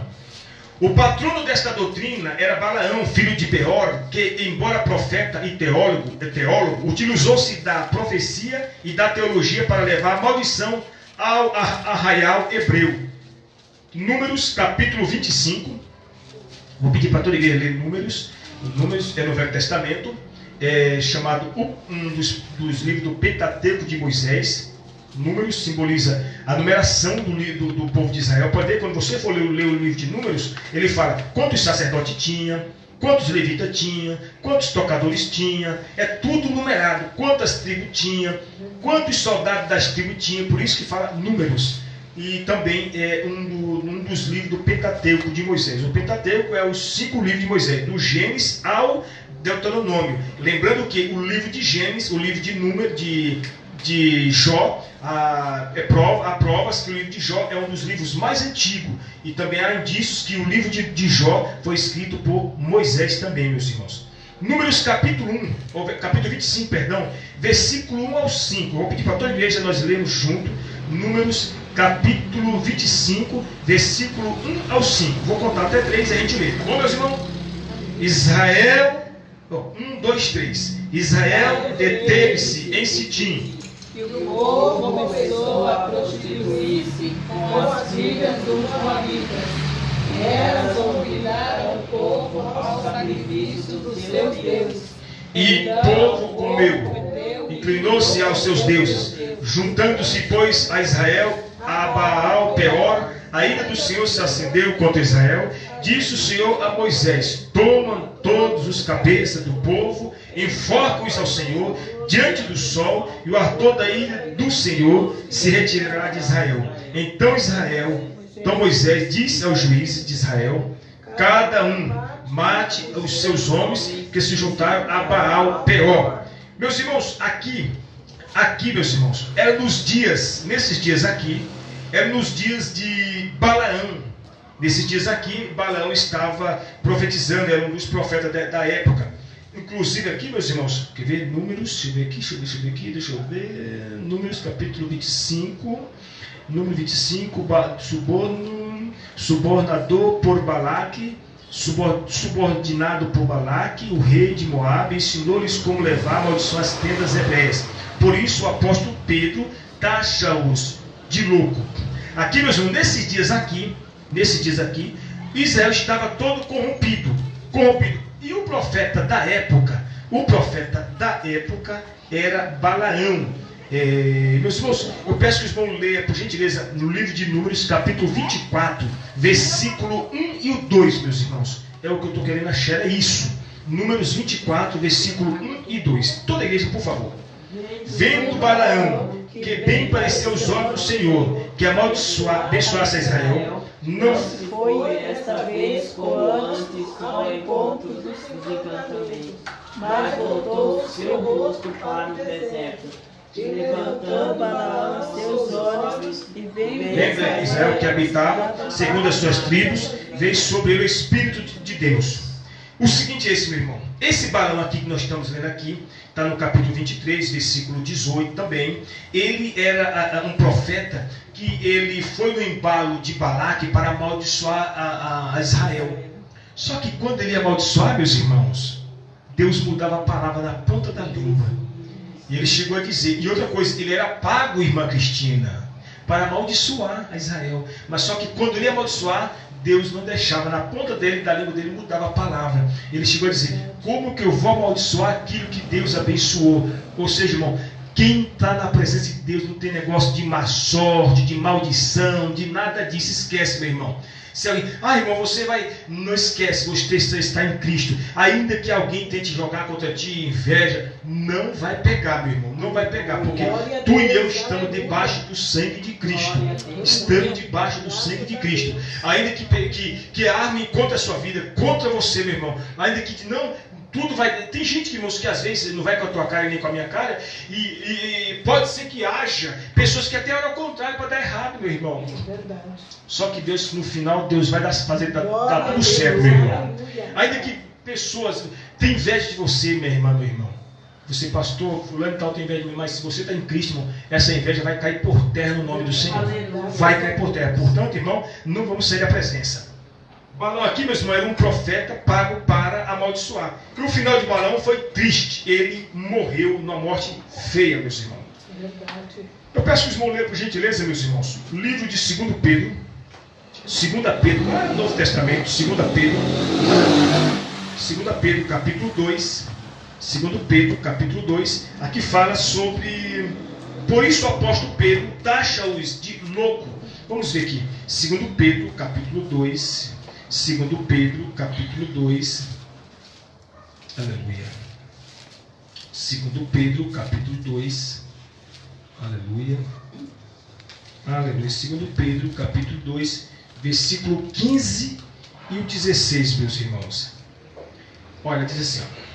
O patrono desta doutrina era Balaão, filho de Beor, que, embora profeta e teólogo, utilizou-se da profecia e da teologia para levar a maldição ao arraial hebreu. Números capítulo 25. Vou pedir para toda a igreja ler Números. Números é no Velho Testamento, chamado um dos livros do Pentateuco de Moisés. Números simboliza a numeração do povo de Israel. Pode ver, quando você for ler o livro de Números, ele fala quantos sacerdotes tinha, quantos levitas tinha, quantos tocadores tinha, é tudo numerado, quantas tribos tinha, quantos soldados das tribos tinha, por isso que fala números. E também é um dos livros do Pentateuco de Moisés. O Pentateuco é os 5 livros de Moisés, do Gênesis ao Deuteronômio. Lembrando que o livro de Gênesis, o livro de número de Jó, há provas que o livro de Jó é um dos livros mais antigos. E também há indícios que o livro de Jó foi escrito por Moisés também, meus irmãos. Números capítulo 25, versículo 1 ao 5. Vou pedir para toda a igreja nós lermos junto. Números capítulo 25, versículo 1 ao 5. Vou contar até 3 e a gente lê. Tá bom, meus irmãos? Israel, 1, 2, 3. Israel deteve-se em Sitim. E o povo começou a prostituir-se com as filhas dos moabitas. Elas convidaram o povo ao sacrifício dos seus deuses. E o povo comeu, inclinou-se aos seus deuses, juntando-se, pois, a Israel, a Baal Peor. A ira do Senhor se acendeu contra Israel. Disse o Senhor a Moisés: toma todos os cabeças do povo, enforca-os ao Senhor diante do sol, e o ardor da ira do Senhor se retirará de Israel. Então Moisés disse aos juízes de Israel: cada um mate os seus homens que se juntaram a Baal Peor. Meus irmãos, aqui, meus irmãos, era nesses dias aqui, era nos dias de Balaão. Nesses dias aqui, Balaão estava profetizando, era um dos profetas da época. Inclusive aqui, meus irmãos, quer ver? Números, deixa eu ver, Números capítulo 25, número 25, subornador por Balaque, subordinado por Balaque, o rei de Moabe, ensinou-lhes como levar a maldição às tendas hebreias. Por isso o apóstolo Pedro taxa-os de louco. Aqui, meus irmãos, nesses dias aqui, Israel estava todo corrompido. E o profeta da época era Balaão. Meus irmãos, eu peço que os irmãos leiam, por gentileza, no livro de Números, capítulo 24, versículo 1 e o 2, meus irmãos. É o que eu estou querendo achar, é isso. Números 24, versículo 1 e 2. Toda a igreja, por favor. Vendo Balaão, que bem pareceu aos olhos do Senhor, que abençoasse a Israel, não foi esta vez como antes ao encontro dos encantamentos, mas voltou o seu rosto para o deserto, levantando Balaão seus olhos e veio. Lembra Israel que habitava, segundo as suas tribos, veio sobre ele o Espírito de Deus. O seguinte é esse, meu irmão. Esse Balaão aqui que nós estamos lendo aqui, está no capítulo 23, versículo 18 também. Ele era um profeta que ele foi no embalo de Balaque para amaldiçoar a Israel. Só que quando ele ia amaldiçoar, meus irmãos, Deus mudava a palavra na ponta da língua. E ele chegou a dizer, e outra coisa, ele era pago, irmã Cristina, para amaldiçoar a Israel. Mas só que quando ele ia amaldiçoar, Deus não deixava, na ponta dele, da língua dele, mudava a palavra. Ele chegou a dizer: como que eu vou amaldiçoar aquilo que Deus abençoou? Ou seja, irmão, quem está na presença de Deus não tem negócio de má sorte, de maldição, de nada disso. Esquece, meu irmão. Se alguém, irmão, você vai, não esquece, você está em Cristo. Ainda que alguém tente jogar contra ti inveja, não vai pegar, meu irmão, não vai pegar, porque tu e eu estamos debaixo do sangue de Cristo. Estamos debaixo do sangue de Cristo. Ainda que arme contra a sua vida, contra você, meu irmão, ainda que não, tudo vai. Tem gente, irmãos, que às vezes não vai com a tua cara nem com a minha cara, e pode ser que haja pessoas que até olham ao contrário para dar errado, meu irmão. Verdade. Só que Deus, no final, Deus vai fazer dar tudo certo, meu irmão. Ainda que pessoas têm inveja de você, minha irmã, meu irmão. Você, pastor, fulano e tal, tem inveja de mim, mas se você está em Cristo, irmão, essa inveja vai cair por terra no nome do Senhor. Vai cair por terra. Portanto, irmão, não vamos sair da presença. Balaão aqui, meus irmãos, era um profeta pago para amaldiçoar. E o final de Balaão foi triste. Ele morreu numa morte feia, meus irmãos. Verdade. Eu peço que os irmãos leiam, por gentileza, meus irmãos, o livro de 2 Pedro. 2 Pedro, não é no Novo Testamento, 2 Pedro, capítulo 2. 2 Pedro, capítulo 2. Aqui fala sobre... Por isso o apóstolo Pedro taxa-os de louco. Vamos ver aqui. 2 Pedro, capítulo 2. 2 Pedro, capítulo 2. Aleluia. 2 Pedro, capítulo 2. Aleluia. Aleluia. 2 Pedro, capítulo 2, versículo 15 e o 16, meus irmãos. Olha, diz assim, ó.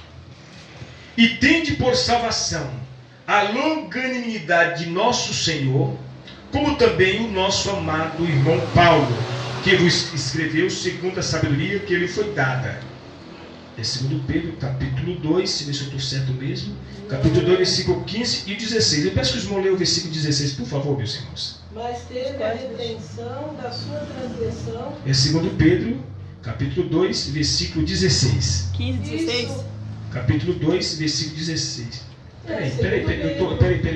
E tende por salvação a longanimidade de nosso Senhor, como também o nosso amado irmão Paulo, que vos escreveu segundo a sabedoria que lhe foi dada. É 2 Pedro, capítulo 2, se ver se eu estou certo mesmo. Capítulo 2, versículo 15 e 16. Eu peço que os irmãos leiam o versículo 16, por favor, meus irmãos. Mas teve a redenção da sua transgressão. É 2 Pedro, capítulo 2, versículo 16. 15, 16. Capítulo 2, versículo 16. Peraí,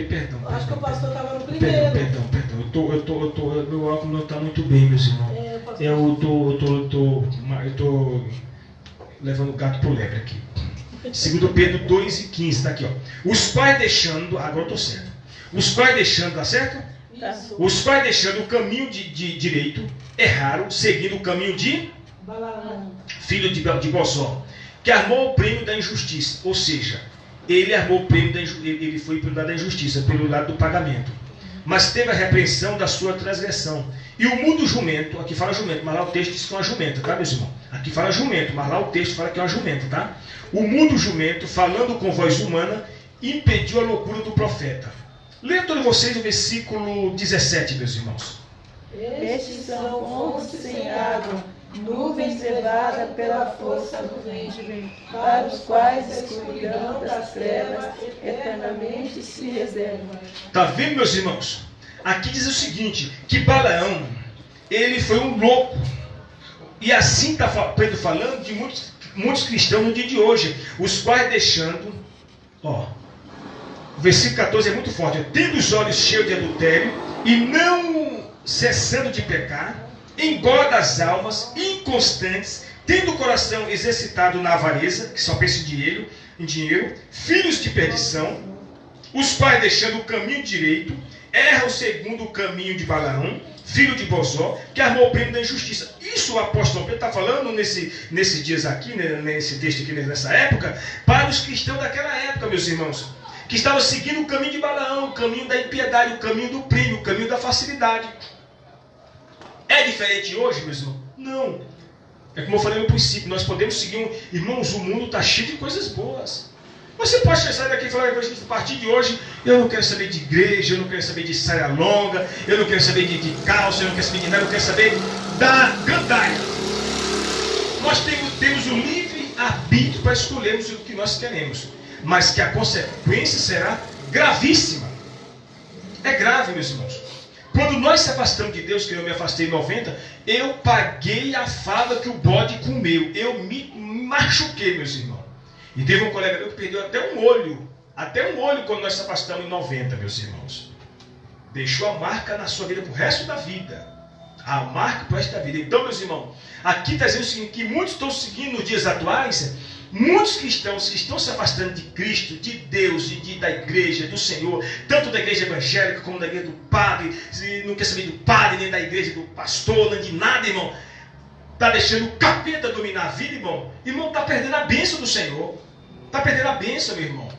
perdão. Acho que o pastor estava no primeiro. Perdão. Meu óculos não está muito bem, meus irmãos. Eu tô levando o gato pro lebre aqui. 2 Pedro 2 e 15, tá aqui, ó. Os pais deixando, agora eu tô certo. Os pais deixando, tá certo? Isso. Os pais deixando o caminho de direito, erraram, seguindo o caminho de Balaão, filho de Bozó, que armou o prêmio da injustiça. Ou seja, ele armou o prêmio ele foi pelo lado da injustiça, pelo lado do pagamento. Mas teve a repreensão da sua transgressão. E o mundo jumento, aqui fala jumento, mas lá o texto diz que é uma jumenta, tá, meus irmãos? Aqui fala jumento, mas lá o texto fala que é uma jumenta, tá? O mundo jumento, falando com voz humana, impediu a loucura do profeta. Leia todos vocês o versículo 17, meus irmãos. estes são fontes sem água, nuvens levadas pela força do vento, para os quais a escuridão das trevas eternamente se reserva. Tá vendo, meus irmãos? Aqui diz o seguinte, que Balaão, ele foi um louco. E assim está Pedro falando de muitos cristãos no dia de hoje, os quais deixando, ó, o versículo 14 é muito forte, tendo os olhos cheios de adultério e não cessando de pecar, engorda as almas, inconstantes, tendo o coração exercitado na avareza, que só pensa em dinheiro, filhos de perdição, os pais deixando o caminho direito, erram segundo o caminho de Balaão, filho de Bozó, que armou o prêmio da injustiça. Isso o apóstolo Pedro está falando nesses dias aqui, nesse texto aqui, nessa época, para os cristãos daquela época, meus irmãos, que estavam seguindo o caminho de Balaão, o caminho da impiedade, o caminho do prêmio, o caminho da facilidade. É diferente hoje, meus irmãos? Não. É como eu falei no princípio, nós podemos seguir irmãos, o mundo está cheio de coisas boas. Você pode sair daqui e falar, a partir de hoje, eu não quero saber de igreja, eu não quero saber de saia longa, eu não quero saber de calça, eu não quero saber de nada, eu quero saber da gandaia. Nós temos o livre arbítrio para escolhermos o que nós queremos, mas que a consequência será gravíssima. É grave, meus irmãos. Quando nós se afastamos de Deus, que eu me afastei em 90, eu paguei a fava que o bode comeu. Eu me machuquei, meus irmãos. E teve um colega meu que perdeu até um olho quando nós se afastamos em 90, meus irmãos. Deixou a marca na sua vida para o resto da vida. A marca para o resto da vida. Então, meus irmãos, aqui está dizendo o seguinte, que muitos estão seguindo nos dias atuais, muitos cristãos que estão se afastando de Cristo, de Deus, da igreja, do Senhor, tanto da igreja evangélica como da igreja do padre, não quer saber do padre, nem da igreja do pastor, nem de nada, irmão. Está deixando o capeta dominar a vida, irmão. Irmão, está perdendo a bênção do Senhor. Está perdendo a bênção, meu irmão.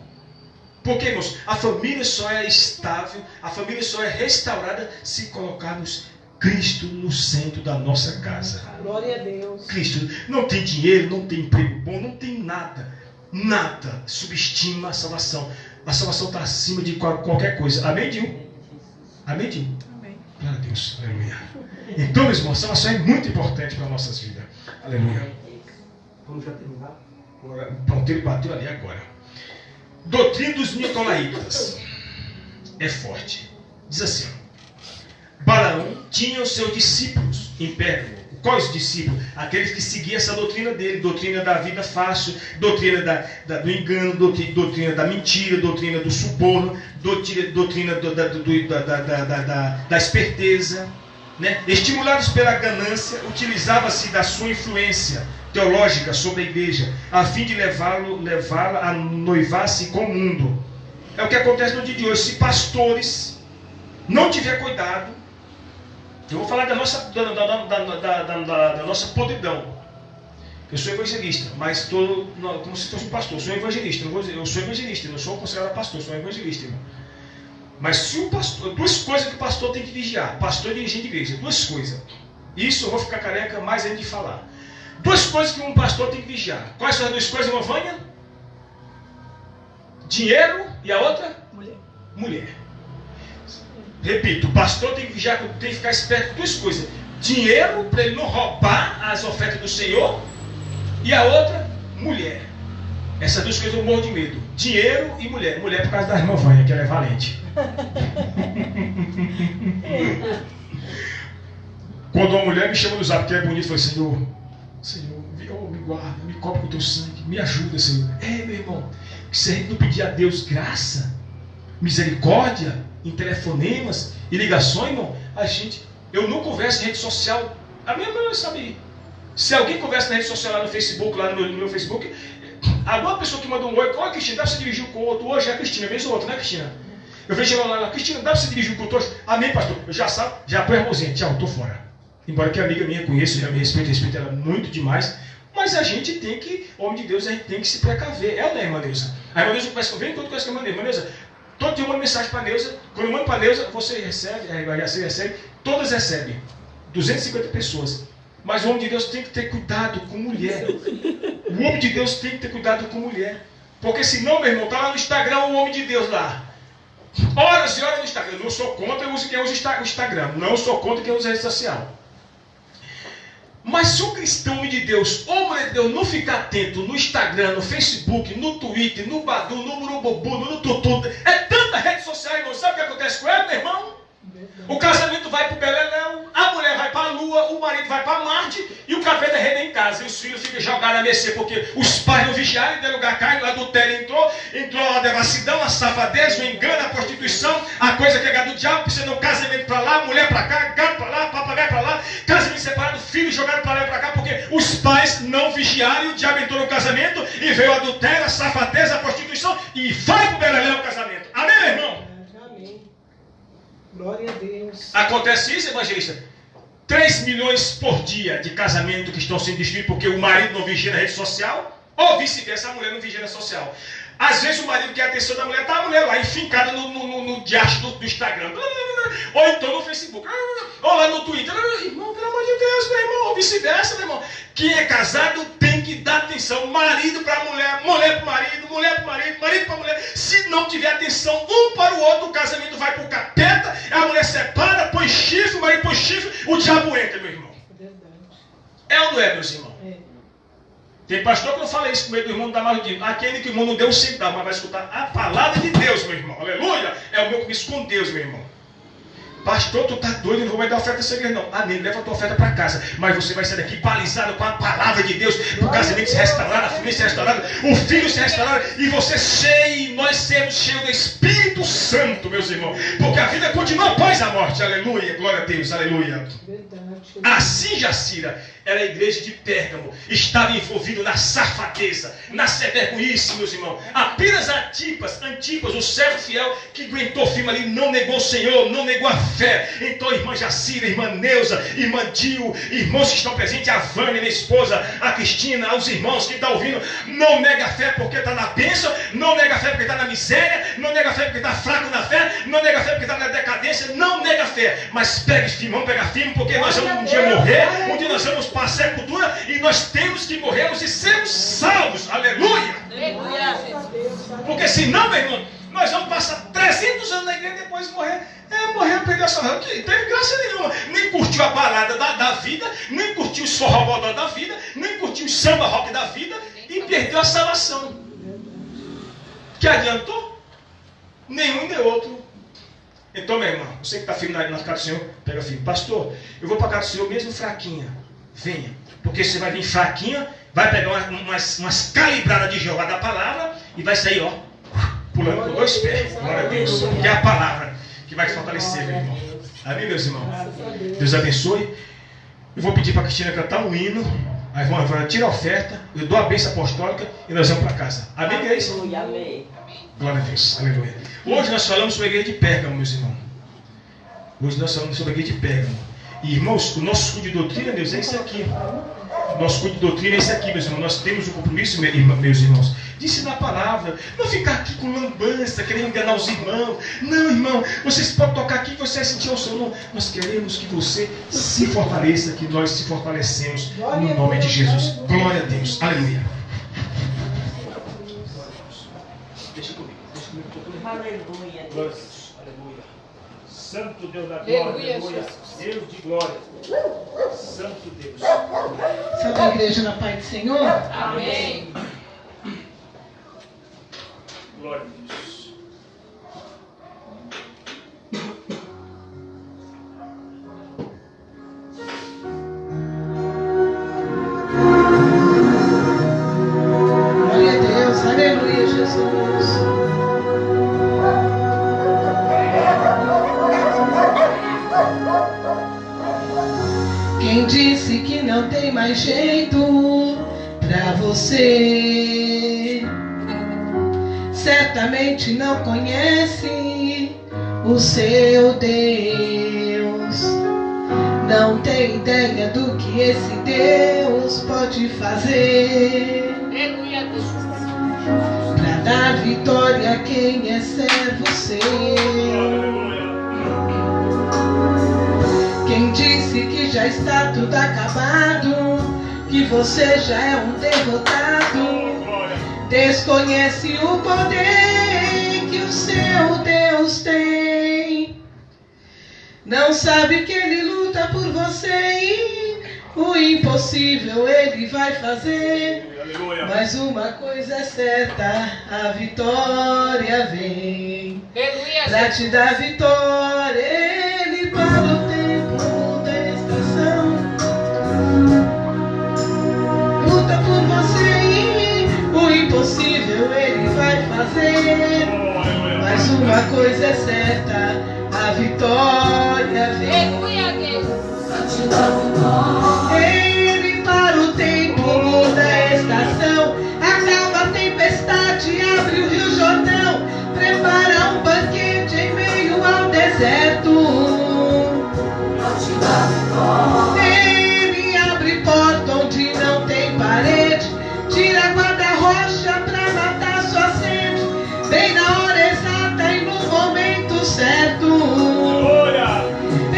Porque, irmãos, a família só é estável, a família só é restaurada se colocarmos Cristo no centro da nossa casa. Glória a Deus. Cristo. Não tem dinheiro, não tem emprego bom, não tem nada. Nada subestima a salvação. A salvação está acima de qualquer coisa. Amém, Dil? Amém, Dil? Amém. Glória a Deus. Aleluia. Então, meus irmãos, a salvação é muito importante para as nossas vidas. Aleluia. Vamos já terminar? Pronto, ele bateu ali agora. Doutrina dos Nicolaítas é forte. Diz assim: Balaão tinha os seus discípulos em Pérgamo. Quais discípulos? Aqueles que seguiam essa doutrina dele, doutrina da vida fácil, doutrina do engano, doutrina da mentira, doutrina do suborno, doutrina da esperteza. Né? Estimulados pela ganância, utilizava-se da sua influência teológica sobre a igreja, a fim de levá-la a noivar-se com o mundo. É o que acontece no dia de hoje. Se pastores não tiver cuidado, eu vou falar da nossa podridão. Eu sou evangelista, mas estou como se fosse um pastor. Eu sou evangelista, eu sou evangelista, não sou considerado pastor, sou evangelista, irmão. Mas se o pastor, duas coisas que o pastor tem que vigiar, pastor e dirigente de igreja, duas coisas. Isso eu vou ficar careca mais ainda de falar. Duas coisas que um pastor tem que vigiar. Quais são as duas coisas, irmã Vânia? Dinheiro e a outra? Mulher. Repito, o pastor tem que vigiar, tem que ficar esperto com duas coisas. Dinheiro, para ele não roubar as ofertas do Senhor. E a outra, mulher. Essas duas coisas eu morro de medo. Dinheiro e mulher. Mulher por causa da irmã Vânia, que ela é valente. Quando uma mulher me chama no zap, que é bonito, eu falo, Senhor, me guarda, me cobre com o teu sangue, me ajuda, Senhor. Meu irmão, se a gente não pedir a Deus graça, misericórdia, em telefonemas e ligações, irmão, eu não converso em rede social. A minha mãe sabe. Se alguém conversa na rede social lá no Facebook, lá no meu Facebook, alguma pessoa que manda um oi, Cristina, dá para você dirigir com o outro hoje? É a Cristina, vez ou outra, né, Cristina? Eu vejo ela lá, Cristina, dá para você dirigir com o outro hoje? Amém, pastor. Eu já sabe, já põe a mãozinha, tchau, estou fora. Embora que a amiga minha conheça, já me respeito ela muito demais, mas a gente tem que, homem de Deus, a gente tem que se precaver. É, né, irmã Neuza? A irmã Neuza começa a ver enquanto conhece com a irmã Neuza. Todo dia eu mando mensagem para a Neuza. Quando eu mando para a Neuza, você recebe, todas recebem. 250 pessoas. Mas o homem de Deus tem que ter cuidado com mulher. O homem de Deus tem que ter cuidado com mulher. Porque senão, meu irmão, está lá no Instagram o homem de Deus lá. Horas e horas no Instagram. Eu não sou contra quem usa o Instagram. Não sou contra quem usa a rede social. Mas se o cristão homem de Deus, ou mulher de Deus, não ficar atento no Instagram, no Facebook, no Twitter, no Badu, no Murububu, no Tutu, é tanta rede social, irmão. Sabe o que acontece com ele, meu irmão? O casamento vai para o Beleléu, a mulher vai para a Lua, o marido vai para Marte e o capeta rede em casa. E os filhos ficam jogados a mercê porque os pais não vigiaram, deram lugar carne, o adultério entrou a devassidão, a safadeza, o engano, a prostituição, a coisa que é gado do diabo, precisa de um casamento para lá, mulher para cá, gato para lá, papagaio para lá, casamento separado, filhos jogados para lá e para cá, porque os pais não vigiaram e o diabo entrou no casamento e veio o adultério, a safadeza, a prostituição e vai para o Beleléu o casamento. Amém, meu irmão? Glória a Deus. Acontece isso, evangelista? 3 milhões por dia de casamento que estão sendo destruídos porque o marido não vigia na rede social, ou vice-versa, a mulher não vigia na social. Às vezes o marido quer a atenção da mulher, está a mulher lá enfincada no diacho do Instagram, ou então no Facebook, ou lá no Twitter. Irmão, pelo amor de Deus, meu irmão, ou vice-versa, meu irmão. Quem é casado tem que dar atenção, marido para a mulher, mulher para o marido, mulher para o marido, marido para a mulher. Se não tiver atenção um para o outro, o casamento vai para o capeta, a mulher separa, põe chifre, o marido põe chifre, o diabo entra, meu irmão. É ou não é, meus irmãos? Tem pastor que não fala isso com medo do irmão, não dá mais o dinheiro. Aquele que o irmão não deu um centavo, mas vai escutar a palavra de Deus, meu irmão. Aleluia! É o meu compromisso com Deus, meu irmão. Pastor, tu tá doido, eu não vou mais dar oferta dessa igreja, não. Amém, leva a tua oferta para casa. Mas você vai sair daqui balizado com a palavra de Deus. O casamento se restaurar, a família se restaurar, o filho se restaurar. E você cheio, nós sermos cheios do Espírito Santo, meus irmãos. Porque a vida continua após a morte. Aleluia, glória a Deus, aleluia. Assim, Jacira, era a igreja de Pérgamo. Estava envolvido na safadeza, na severguice, meus irmãos. Apenas Antipas, o servo fiel, que aguentou firme ali, não negou o Senhor, não negou a fé. Então, irmã Jacira, irmã Neuza, irmã Dil, irmãos que estão presentes, a Vânia, minha esposa, a Cristina, os irmãos que estão ouvindo, não nega a fé porque está na bênção, não nega a fé porque está na miséria, não nega a fé porque está fraco na fé, não nega a fé porque está na decadência, não nega a fé, mas pegue firme, vamos pegar firme, porque nós vamos um dia morrer, um dia nós vamos para a sepultura e nós temos que morrermos e sermos salvos, aleluia! Porque senão, meu irmão, nós vamos passar 300 anos na igreja e depois morrer. Morreu, perdeu a salvação. Não teve graça nenhuma. Nem curtiu a balada da vida, nem curtiu o forró da vida, nem curtiu o samba rock da vida e perdeu a salvação. Que adiantou? Nenhum nem outro. Então, meu irmão, você que está firme na casa do Senhor, pega firme. Pastor, eu vou para a casa do Senhor mesmo fraquinha. Venha. Porque você vai vir fraquinha, vai pegar umas calibradas de Jeová da palavra e vai sair, ó, pulando com 2 pés. Glória a Deus. Que é a palavra que vai te fortalecer, meu irmão. Amém, meus irmãos? Deus abençoe. Eu vou pedir para a Cristina cantar um hino. A irmã tira a oferta, eu dou a bênção apostólica e nós vamos para casa. Amém, que é isso? Amém. Glória a Deus. Aleluia. Hoje nós falamos sobre a igreja de Pérgamo, meus irmãos. Hoje nós falamos sobre a igreja de Pérgamo. E, irmãos, o nosso estudo de doutrina, Deus, é isso aqui. Nosso culto de doutrina é esse aqui, meus irmãos. Nós temos o compromisso, meus irmãos, de ensinar a palavra. Não ficar aqui com lambança, querendo enganar os irmãos. Não, irmão, vocês podem tocar aqui, você vai sentir o som. Não, nós queremos que você se fortaleça, que nós se fortalecemos no nome de Jesus. Glória a Deus. Aleluia. Deixa comigo. Aleluia. Glória a Deus. Aleluia. Santo Deus da glória. Aleluia. Deus de glória. Santo Deus. Salve a igreja na paz do Senhor. Amém. Glória a Deus. Glória a Deus. Aleluia, Jesus. Quem disse que não tem mais jeito pra você? Certamente não conhece o seu Deus. Não tem ideia do que esse Deus pode fazer Aleluia, Deus. pra dar vitória a quem é servo seu. Quem disse que já está tudo acabado, que você já é um derrotado, desconhece o poder que o seu Deus tem. Não sabe que Ele luta por você e o impossível Ele vai fazer. Mas uma coisa é certa, a vitória vem. Pra te dar vitória, Ele para o tempo da estação. Luta por você e o impossível Ele vai fazer. Mas uma coisa é certa, a vitória vem. Ele para o tempo, muda a estação, acaba a tempestade, abre o Rio Jordão, prepara um banquete em meio ao deserto. Ele abre porta onde não tem parede, tira guarda-rocha pra matar sua sede, bem na hora exata e no momento certo.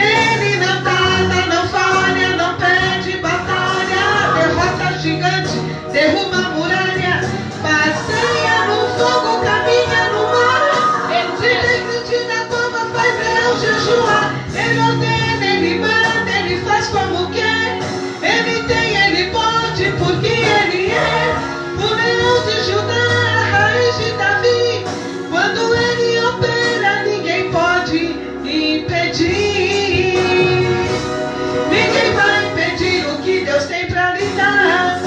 Ele não tarda, não falha, não perde batalha, derrota gigante, derruba a muralha, passeia no fogo, caminha no mar. Se tem crente na cova, faz Deus jejuar. Ele ordena, Ele manda, Ele faz como quer. Ele tem, Ele pode, porque Ele é o leão de Judá, a raiz de Davi. Quando Ele opera, ninguém pode impedir. Ninguém vai impedir o que Deus tem pra lhe dar.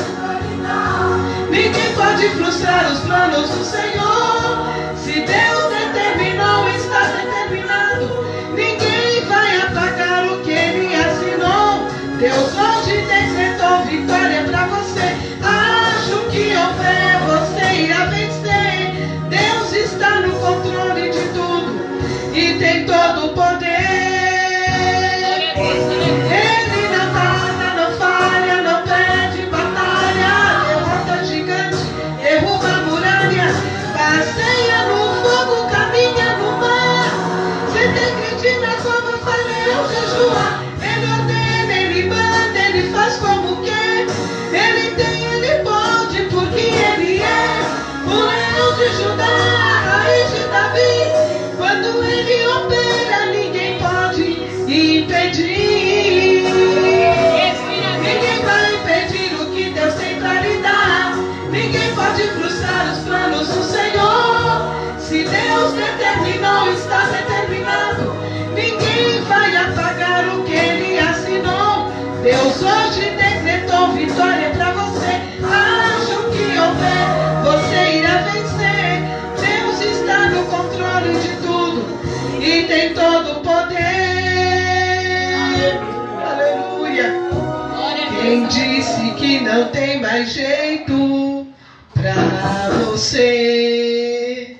Ninguém pode frustrar os planos do Senhor. Se Deus determinou, está determinado. Ninguém vai apagar o que Ele assinou. Deus hoje decretou vitória pra você. Acho que houver, você irá vencer. Deus está no controle de tudo e tem todo o poder. Ele não tarda, não falha, não perde batalha, derrota gigante, derruba a muralha, passeia no fogo, caminha no mar. Se tem crente na cova, faz Deus jejuar. Ele ordena, Ele manda, Ele faz como quer. Ele tem, Ele pode, porque Ele é o leão de Judá, a raiz de Davi. Quando Ele opera, ninguém pode impedir. Ninguém vai impedir o que Deus tem pra lhe dar. Ninguém pode frustrar os planos do Senhor. Se Deus determinou, está determinado. Ninguém vai apagar o que Ele assinou. Deus hoje decretou vitória pra você. Acho que houver, você irá vencer. Deus está no controle de tudo e tem todo o poder. Aleluia. Quem disse que não tem mais jeito pra você?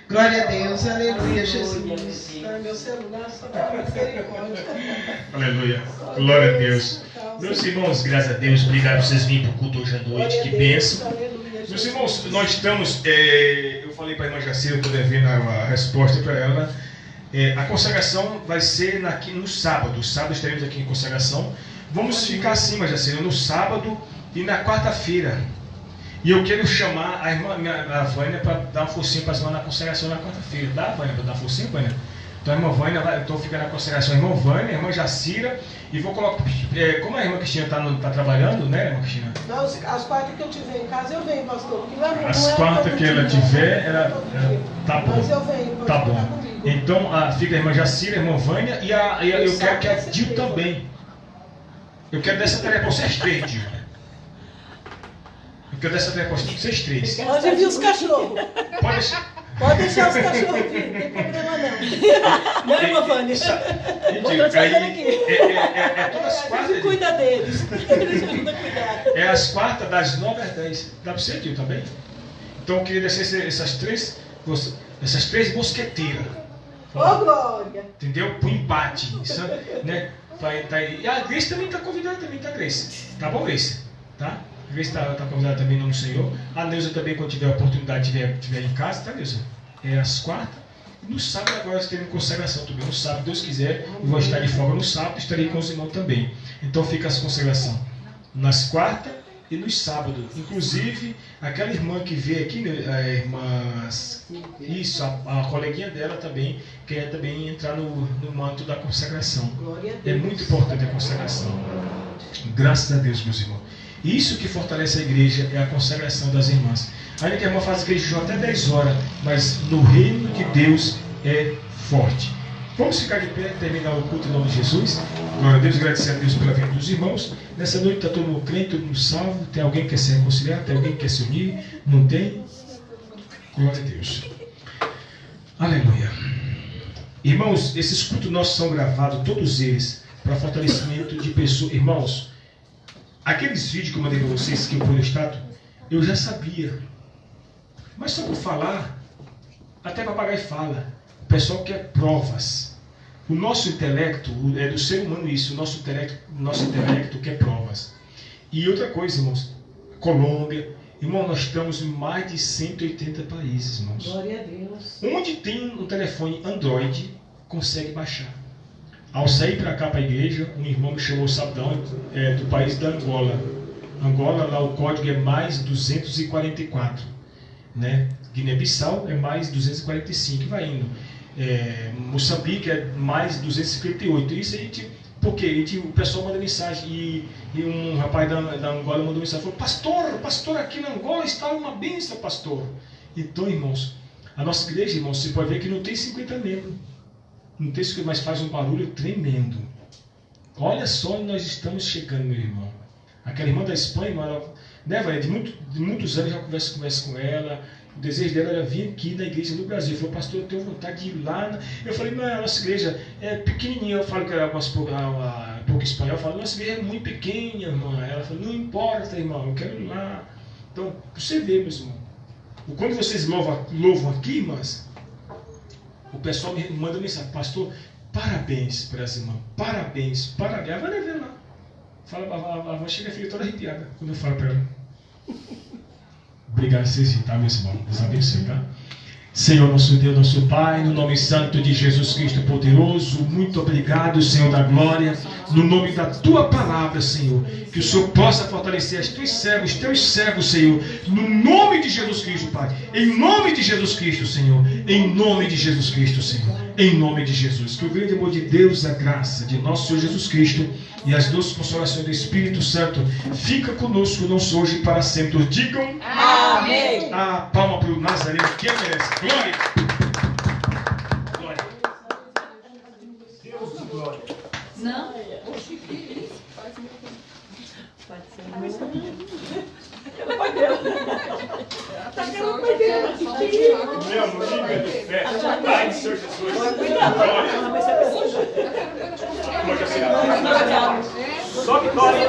Glória a Deus, aleluia, Jesus. Ai, meu celular só tá misericórdia. Aleluia. Glória a Deus. Meus irmãos, graças a Deus, obrigado por vocês virem para o culto hoje à noite, que bênção. Meus irmãos, nós estamos, eu falei para a irmã Jacira, estou devendo a resposta para ela. A consagração vai ser no sábado. Sábado estaremos aqui em consagração. Vamos ficar assim, irmã Jacira, no sábado e na quarta-feira. E eu quero chamar a irmã a Vânia para dar uma forcinha para a semana na consagração na quarta-feira. Dá, Vânia, para dar uma forcinha, Vânia? Então a irmã Vânia, então fica na consagração a irmã Vânia, a irmã Jacira, e vou colocar, como a irmã Cristina está trabalhando, né, irmã Cristina? Não, as quartas que eu tiver em casa eu venho, pastor. As quartas que ela tiver, tá bom. Mas eu venho, tá bom. Então fica a irmã Jacira, a irmã Vânia, e eu quero que a Dil também. Eu quero dessa tarefa para vocês três, Dil. Eu quero dessa tarefa para vocês três. Pode vir os cachorros. Pode deixar. Pode deixar os cachorros aqui, não tem problema não. Não, irmã Vânia? Vou trazer aqui. Todas as quartas. Ele cuida deles. Eles ajudam a cuidar. É as quartas das 9 às 10. Dá para você, Tio, também? Então eu queria descer essas três mosqueteiras. Ô, Glória! Entendeu? Para o empate. Isso, né? E a Grace também está convidada, tá, Grace? Tá bom, Grace? Tá? A Grace está convidada também no nome do Senhor. A Neuza também, quando tiver a oportunidade, estiver em casa, tá, Neuza? É às quartas. No sábado agora nós teremos consagração também. No sábado, Deus quiser, eu vou estar de folga no sábado, estarei com os irmãos também. Então fica essa consagração nas quartas e nos sábados. Inclusive, aquela irmã que veio aqui, a irmã, isso, a coleguinha dela também, quer também entrar no manto da consagração. É muito importante a consagração. Graças a Deus, meus irmãos. Isso que fortalece a igreja é a consagração das irmãs. Ainda que a irmã faz igreja até 10 horas, mas no reino de Deus é forte. Vamos ficar de pé, terminar o culto em nome de Jesus. Glória a Deus, agradecer a Deus pela vida dos irmãos. Nessa noite está todo mundo crente, todo mundo salvo. Tem alguém que quer se reconciliar? Tem alguém que quer se unir? Não tem? Glória a Deus. Aleluia. Irmãos, esses cultos nossos são gravados, todos eles, para fortalecimento de pessoas. Irmãos, aqueles vídeos que eu mandei para vocês, que eu pus no status, eu já sabia. Mas só por falar, até papagaio fala. O pessoal quer provas. O nosso intelecto, é do ser humano isso, o nosso intelecto quer provas. E outra coisa, irmãos, Colômbia, irmão, nós estamos em mais de 180 países, irmãos. Glória a Deus. Onde tem um telefone Android, consegue baixar. Ao sair para cá, para a igreja, um irmão me chamou sabadão, do país da Angola. Angola, lá o código é mais 244. Né? Guiné-Bissau é mais 245, vai indo. Moçambique é mais 258. Isso a gente, porque o pessoal manda mensagem e um rapaz da Angola mandou mensagem, falou: pastor, aqui na Angola está uma bênção, pastor. Então, irmãos, a nossa igreja, irmãos, você pode ver que não tem 50 membros, não tem 50, mas faz um barulho tremendo. Olha só onde nós estamos chegando, meu irmão. Aquela irmã da Espanha, né, de muitos anos já converso com ela. O desejo dela era vir aqui na igreja do Brasil. Falou: pastor, eu tenho vontade de ir lá. Eu falei: não, a nossa igreja é pequenininha. Eu falo que era um pouco espanhol. Eu falo: nossa igreja é muito pequena, irmã. Ela falou: não importa, irmão, eu quero ir lá. Então, você vê, meus irmãos, quando vocês louvam aqui, irmãs, o pessoal me manda mensagem: pastor, parabéns para as irmãs, parabéns. Ela vai ver lá. A avó chega, fica toda arrepiada quando eu falo para ela. Obrigado a vocês, tá, meus irmãos? Deus abençoe, tá? Senhor, nosso Deus, nosso Pai, no nome santo de Jesus Cristo poderoso, muito obrigado, Senhor da glória, no nome da Tua palavra, Senhor, que o Senhor possa fortalecer as Teus servos, Senhor, no nome de Jesus Cristo, Pai, em nome de Jesus Cristo, Senhor, em nome de Jesus Cristo, Senhor, em nome de Jesus, que o grande amor de Deus, a graça de nosso Senhor Jesus Cristo e as doces consolações do Espírito Santo fica conosco, não só hoje e para sempre. Digam amém. A palma para o Nazareno, que merece. Glória. Glória. Deus de glória. Não, oxe, que isso? Faz meu tempo. Pode ser. Ela vai ver. Tá querendo perder. Meu amigo de fé. Pai do Senhor Jesus. Glória. Só vitória.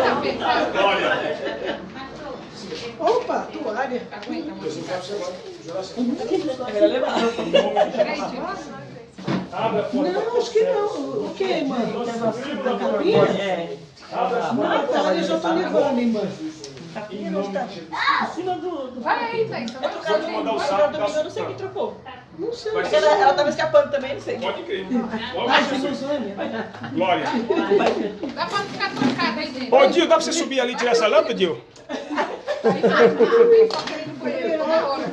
Glória. Opa, toalha. Não, acho que não. O que, mano? Da capinha? Ela já está levando embaixo. Aqui não está. Em cima do. Vai aí, Thaís. É trocar o domingo, eu não sei quem trocou. Não sei. Ela estava escapando também, não sei. Pode crer. Vai, Jesus, Glória. Dá pra ficar trancada aí dentro. Ô, Dio, dá pra você subir ali e tirar essa lâmpada, Dio? Só querendo banheiro toda hora.